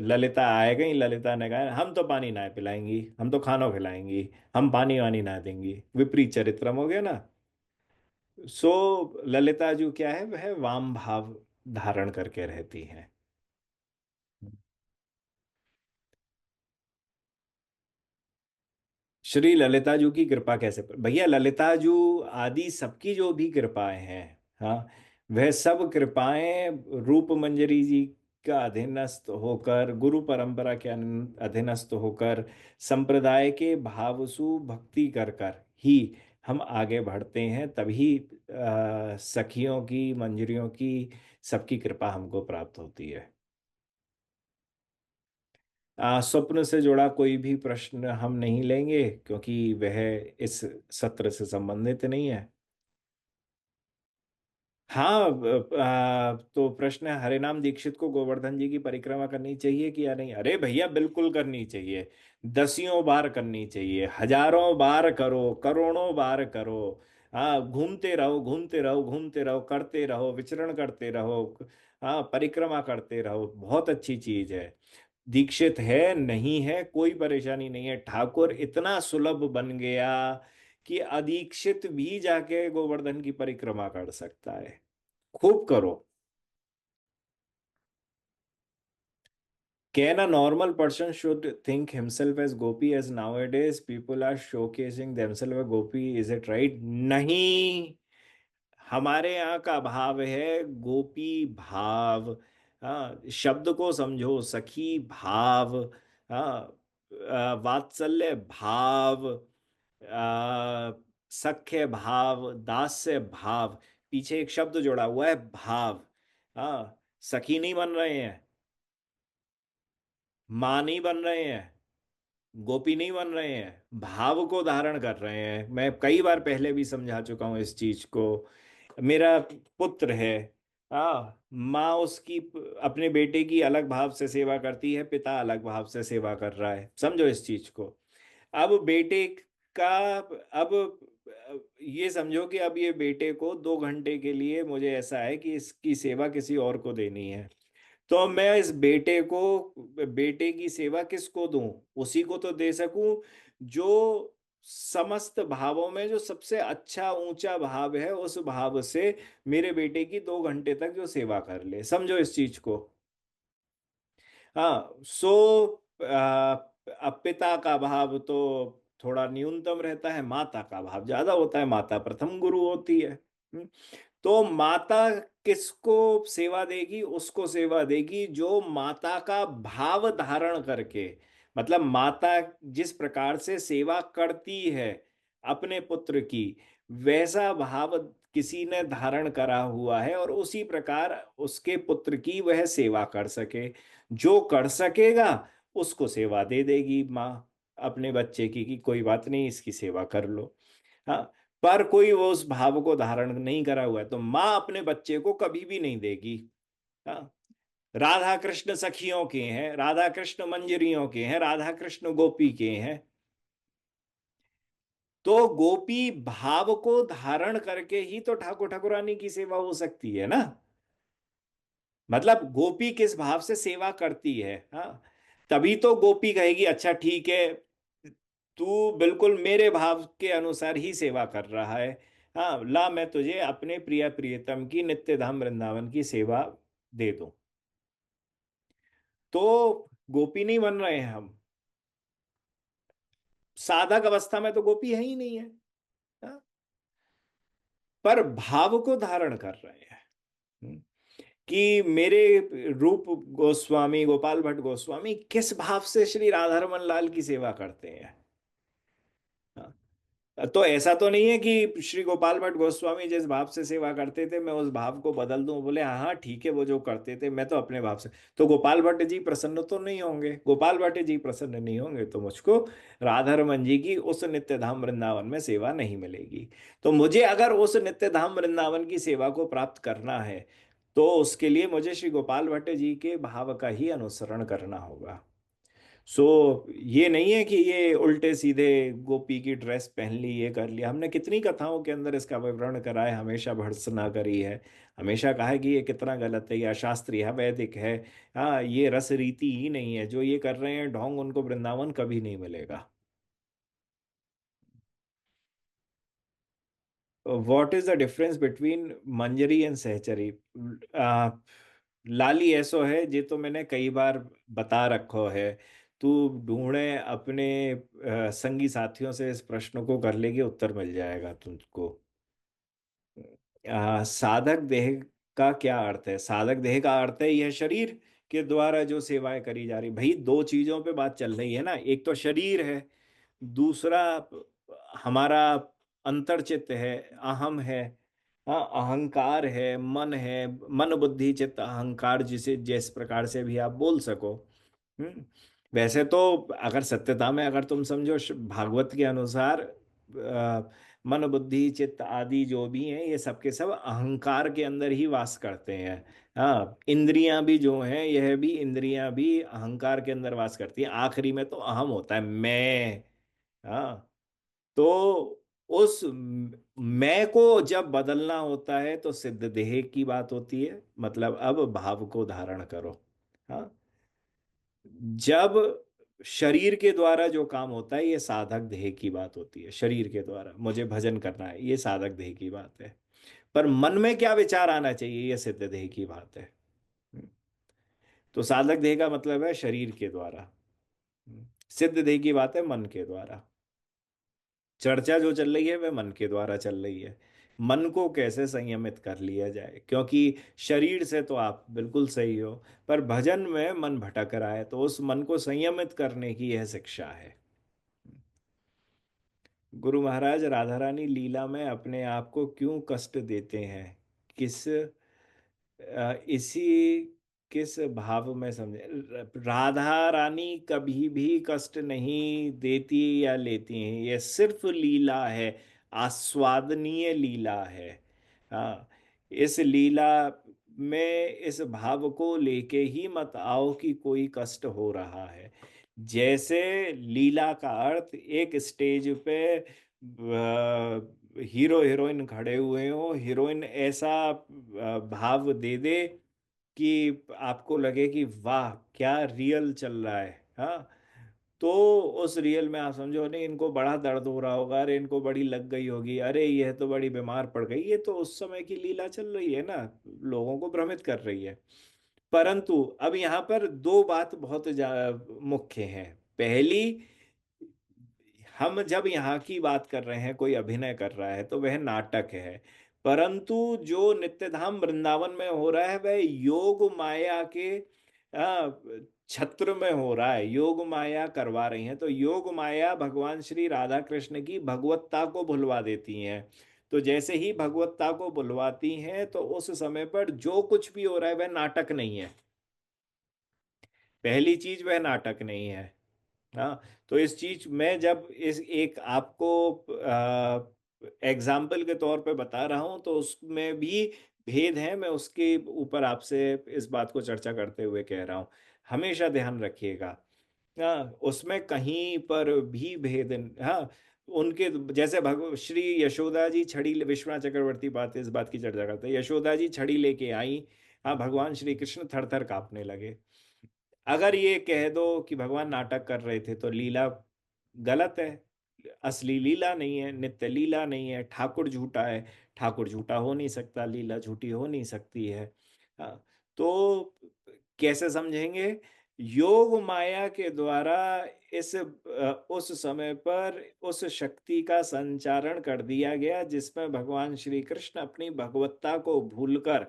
ललिता आए गई, ललिता ने कहा हम तो पानी ना पिलाएंगी, हम तो खाना खिलाएंगी, हम पानी वानी ना देंगी, विपरीत चरित्रम हो गया ना। सो ललिता जो क्या है, वह वाम भाव धारण करके रहती हैं। श्री ललिता जू की कृपा कैसे भैया, ललिता जू आदि सबकी जो भी कृपाएं हैं, हाँ, वह सब कृपाएं रूप मंजरी जी का अधीनस्थ होकर, गुरु परंपरा के अधीनस्थ होकर, संप्रदाय के भावसु भक्ति कर कर ही हम आगे बढ़ते हैं, तभी सखियों की, मंजरियों की, सबकी कृपा हमको प्राप्त होती है। स्वप्न से जुड़ा कोई भी प्रश्न हम नहीं लेंगे, क्योंकि वह इस सत्र से संबंधित नहीं है। हाँ, तो प्रश्न है, हरिनाम दीक्षित को गोवर्धन जी की परिक्रमा करनी चाहिए कि या नहीं? अरे भैया, बिल्कुल करनी चाहिए, दसियों बार करनी चाहिए, हजारों बार करो, करोड़ों बार करो। हाँ, घूमते रहो, घूमते रहो, घूमते रहो, करते रहो, विचरण करते रहो। हाँ, परिक्रमा करते रहो, बहुत अच्छी चीज है। दीक्षित है नहीं है कोई परेशानी नहीं है, ठाकुर इतना सुलभ बन गया कि अदीक्षित भी जाके गोवर्धन की परिक्रमा कर सकता है। खूब करो। Can a normal person should think himself as gopi, as nowadays people are showcasing themselves as gopi? Is it right? नहीं, हमारे यहाँ का भाव है गोपी भाव। हाँ, शब्द को समझो, सखी भाव। हाँ, वात्सल्य भाव, सख्य भाव, दास्य भाव, पीछे एक शब्द जोड़ा हुआ है भाव। हाँ, सखी नहीं बन रहे हैं, माँ नहीं बन रहे हैं, गोपी नहीं बन रहे हैं, भाव को धारण कर रहे हैं। मैं कई बार पहले भी समझा चुका हूं इस चीज को। मेरा पुत्र है, हाँ, माँ उसकी अपने बेटे की अलग भाव से सेवा करती है, पिता अलग भाव से सेवा कर रहा है, समझो इस चीज को। अब बेटे का, अब ये समझो कि अब ये बेटे को 2 घंटे के लिए मुझे ऐसा है कि इसकी सेवा किसी और को देनी है। तो मैं इस बेटे को, बेटे की सेवा किसको दूं? उसी को तो दे सकूं जो समस्त भावों में जो सबसे अच्छा ऊंचा भाव है, उस भाव से मेरे बेटे की 2 घंटे तक जो सेवा कर ले, समझो इस चीज को। हाँ, सो अब पिता का भाव तो थोड़ा न्यूनतम रहता है, माता का भाव ज्यादा होता है, माता प्रथम गुरु होती है। तो माता किसको सेवा देगी? उसको सेवा देगी जो माता का भाव धारण करके, मतलब माता जिस प्रकार से सेवा करती है अपने पुत्र की, वैसा भाव किसी ने धारण करा हुआ है और उसी प्रकार उसके पुत्र की वह सेवा कर सके। जो कर सकेगा उसको सेवा दे देगी माँ अपने बच्चे की, कि कोई बात नहीं, इसकी सेवा कर लो। हाँ, पर कोई वो उस भाव को धारण नहीं करा हुआ है तो माँ अपने बच्चे को कभी भी नहीं देगी। हाँ, राधा कृष्ण सखियों के हैं, राधा कृष्ण मंजरियों के हैं, राधा कृष्ण गोपी के हैं, तो गोपी भाव को धारण करके ही तो ठाकुर ठाकुरानी की सेवा हो सकती है ना। मतलब गोपी किस भाव से सेवा करती है, हाँ, तभी तो गोपी कहेगी अच्छा ठीक है, तू बिल्कुल मेरे भाव के अनुसार ही सेवा कर रहा है। हाँ, ला मैं तुझे अपने प्रिय प्रियतम की नित्य धाम वृंदावन की सेवा दे दूं। तो गोपी नहीं बन रहे हैं हम, साधक अवस्था में तो गोपी है ही नहीं है। हाँ? पर भाव को धारण कर रहे हैं। हम्म, कि मेरे रूप गोस्वामी गोपाल भट्ट गोस्वामी किस भाव से श्री राधारमन लाल की सेवा करते हैं। हाँ, तो ऐसा तो नहीं है कि श्री गोपाल भट्ट गोस्वामी जिस भाव से सेवा करते थे मैं उस भाव को बदल दूं, बोले हाँ हाँ ठीक है वो जो करते थे मैं तो अपने भाव से, तो गोपाल भट्ट जी प्रसन्न तो नहीं होंगे, गोपाल भट्ट जी प्रसन्न नहीं होंगे तो मुझको राधा रमन जी की उस नित्य धाम वृंदावन में सेवा नहीं मिलेगी। तो मुझे अगर उस नित्य धाम वृंदावन की सेवा को प्राप्त करना है तो उसके लिए मुझे श्री गोपाल भट्ट जी के भाव का ही अनुसरण करना होगा। सो ये नहीं है कि ये उल्टे सीधे गोपी की ड्रेस पहन ली, ये कर लिया। हमने कितनी कथाओं के अंदर इसका विवरण करा है, हमेशा भर्त्सना करी है, हमेशा कहा है कि ये कितना गलत है, ये अशास्त्रीय है, वैदिक है। हाँ, ये रस रीति ही नहीं है, जो ये कर रहे हैं ढोंग उनको वृंदावन कभी नहीं मिलेगा। What is the difference between Manjari and Sahachari? आ, लाली ऐसो है जे तो मैंने कई बार बता रखो है। तू ढूंढे अपने संगी साथियों से इस प्रश्न को कर लेगी, उत्तर मिल जाएगा तुझको। साधक देह का क्या अर्थ है? साधक देह का अर्थ है यह शरीर के द्वारा जो सेवाएं करी जा रही। भाई दो चीजों पे बात चल रही है ना, एक तो शरीर है, दूसरा हमारा अंतर्चित्त है, अहम है। हाँ, अहंकार है, मन है, मन बुद्धि चित्त अहंकार, जिसे जिस प्रकार से भी आप बोल सको। हम्म वैसे तो अगर सत्यता में अगर तुम समझो भागवत के अनुसार मन बुद्धि चित्त आदि जो भी हैं ये सब के सब अहंकार के अंदर ही वास करते हैं। हाँ, इंद्रियां भी जो हैं यह भी इंद्रियां भी अहंकार के अंदर वास करती हैं, आखिरी में तो अहम होता है, मैं। हाँ, तो उस मैं को जब बदलना होता है तो सिद्ध देह की बात होती है, मतलब अब भाव को धारण करो। हाँ, जब शरीर के द्वारा जो काम होता है ये साधक देह की बात होती है, शरीर के द्वारा मुझे भजन करना है ये साधक देह की बात है। पर मन में क्या विचार आना चाहिए ये सिद्ध देह की बात है। तो साधक देह का मतलब है शरीर के द्वारा, सिद्ध देह की बात है मन के द्वारा। चर्चा जो चल रही है वह मन के द्वारा चल रही है, मन को कैसे संयमित कर लिया जाए, क्योंकि शरीर से तो आप बिल्कुल सही हो, पर भजन में मन भटक रहा है, तो उस मन को संयमित करने की यह शिक्षा है। गुरु महाराज राधा रानी लीला में अपने आप को क्यों कष्ट देते हैं? किस इसी किस भाव में समझे? राधा रानी कभी भी कष्ट नहीं देती या लेती हैं, ये सिर्फ लीला है, आस्वादनीय लीला है। हाँ, इस लीला में इस भाव को लेके ही मत आओ कि कोई कष्ट हो रहा है। जैसे लीला का अर्थ एक स्टेज पे हीरो हीरोइन खड़े हुए हो, हीरोइन ऐसा भाव दे दे कि आपको लगे कि वाह क्या रियल चल रहा है। हाँ, तो उस रियल में आप समझो नहीं, इनको बड़ा दर्द हो रहा होगा, अरे इनको बड़ी लग गई होगी, अरे यह तो बड़ी बीमार पड़ गई, ये तो उस समय की लीला चल रही है ना, लोगों को भ्रमित कर रही है। परंतु अब यहाँ पर दो बात बहुत मुख्य है। पहली, हम जब यहाँ की बात कर रहे हैं, कोई अभिनय कर रहा है तो वह नाटक है। परंतु जो नित्यधाम वृंदावन में हो रहा है वह योग माया के छत्र में हो रहा है। योग माया करवा रही है, तो योग माया भगवान श्री राधा कृष्ण की भगवत्ता को भुलवा देती हैं। तो जैसे ही भगवत्ता को बुलवाती हैं तो उस समय पर जो कुछ भी हो रहा है वह नाटक नहीं है। पहली चीज, वह नाटक नहीं है। हाँ, तो इस चीज में जब इस एक आपको एग्जाम्पल के तौर पे बता रहा हूं तो उसमें भी भेद है। मैं उसके ऊपर आपसे इस बात को चर्चा करते हुए कह रहा हूं, हमेशा ध्यान रखिएगा। हाँ, उसमें कहीं पर भी भेद, हाँ, उनके जैसे भगव श्री यशोदा जी छड़ी विश्वनाथ चक्रवर्ती बात इस बात की चर्चा करते हैं, यशोदा जी छड़ी लेके आई, हाँ, भगवान श्री कृष्ण थर थर कांपने लगे। अगर ये कह दो कि भगवान नाटक कर रहे थे तो लीला गलत है। असली लीला नहीं है, नित्य लीला नहीं है, ठाकुर झूठा है। ठाकुर झूठा हो नहीं सकता, लीला झूठी हो नहीं सकती है। हाँ, तो कैसे समझेंगे? योग माया के द्वारा इस उस समय पर उस शक्ति का संचारण कर दिया गया जिसमें भगवान श्री कृष्ण अपनी भगवत्ता को भूलकर,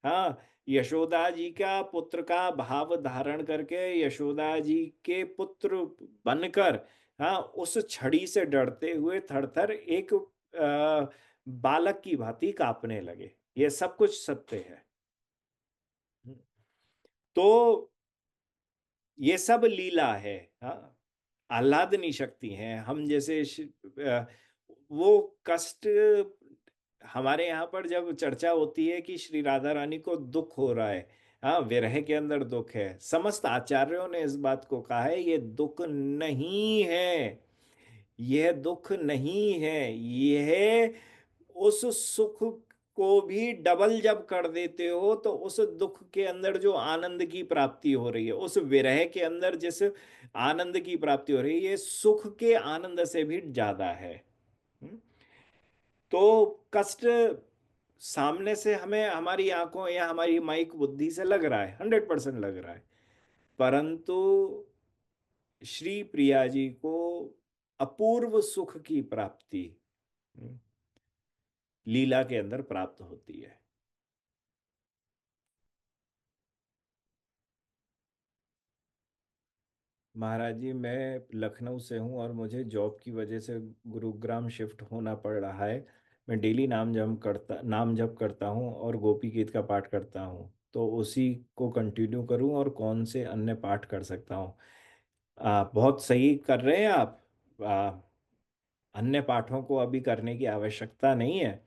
हाँ, यशोदा जी का पुत्र का भाव धारण करके यशोदा जी के पुत्र बनकर, हाँ, उस छड़ी से डरते हुए थर थर एक बालक की भांति कांपने लगे। ये सब कुछ सत्य है। तो ये सब लीला है। हाँ, आह्लादनी शक्ति है। हम जैसे वो कष्ट, हमारे यहाँ पर जब चर्चा होती है कि श्री राधा रानी को दुख हो रहा है, हाँ, विरह के अंदर दुख है, समस्त आचार्यों ने इस बात को कहा है, ये दुख नहीं है। यह दुख नहीं है। यह उस सुख को भी डबल जब कर देते हो तो उस दुख के अंदर जो आनंद की प्राप्ति हो रही है, उस विरह के अंदर जिस आनंद की प्राप्ति हो रही है, ये सुख के आनंद से भी ज्यादा है। हम्म? तो कष्ट सामने से हमें हमारी आंखों या हमारी माइक बुद्धि से लग रहा है, 100% लग रहा है। परंतु श्री प्रिया जी को अपूर्व सुख की प्राप्ति हम्म, लीला के अंदर प्राप्त होती है। महाराज जी, मैं लखनऊ से हूँ और मुझे जॉब की वजह से गुरुग्राम शिफ्ट होना पड़ रहा है। मैं डेली नाम जप करता हूँ और गोपी गीत का पाठ करता हूँ, तो उसी को कंटिन्यू करूँ और कौन से अन्य पाठ कर सकता हूँ? बहुत सही कर रहे हैं आप। आ, अन्य पाठों को अभी करने की आवश्यकता नहीं है।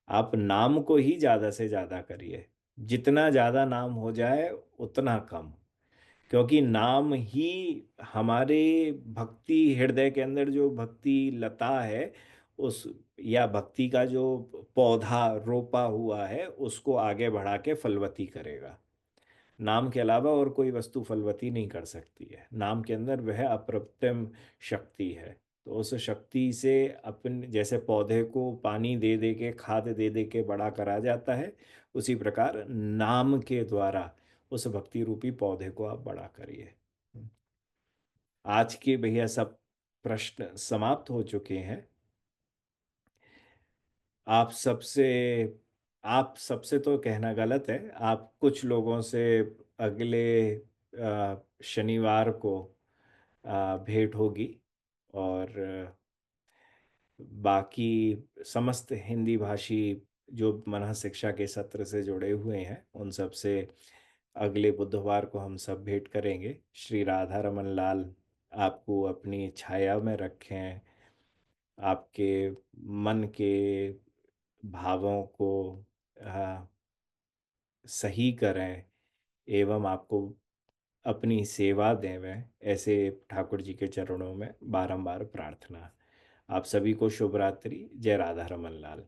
आप नाम को ही ज्यादा से ज्यादा करिए। जितना ज्यादा नाम हो जाए उतना कम। क्योंकि नाम ही हमारे भक्ति हृदय के अंदर जो भक्ति लता है, उस या भक्ति का जो पौधा रोपा हुआ है उसको आगे बढ़ा के फलवती करेगा। नाम के अलावा और कोई वस्तु फलवती नहीं कर सकती है। नाम के अंदर वह अप्रतिम शक्ति है। तो उस शक्ति से अपन जैसे पौधे को पानी दे दे के, खाद दे दे के बड़ा करा जाता है, उसी प्रकार नाम के द्वारा उस भक्ति रूपी पौधे को आप बड़ा करिए। आज के भैया सब प्रश्न समाप्त हो चुके हैं। आप सबसे आप सबसे तो कहना गलत है। आप कुछ लोगों से अगले शनिवार को भेंट होगी। और बाकी समस्त हिंदी भाषी जो मनः शिक्षा के सत्र से जुड़े हुए हैं उन सब से अगले बुधवार को हम सब भेंट करेंगे। श्री राधा रमन लाल आपको अपनी छाया में रखें, आपके मन के भावों को आ, सही करें, एवं आपको अपनी सेवा देवें, ऐसे ठाकुर जी के चरणों में बारंबार प्रार्थना। आप सभी को शुभ रात्रि। जय राधा रमन लाल।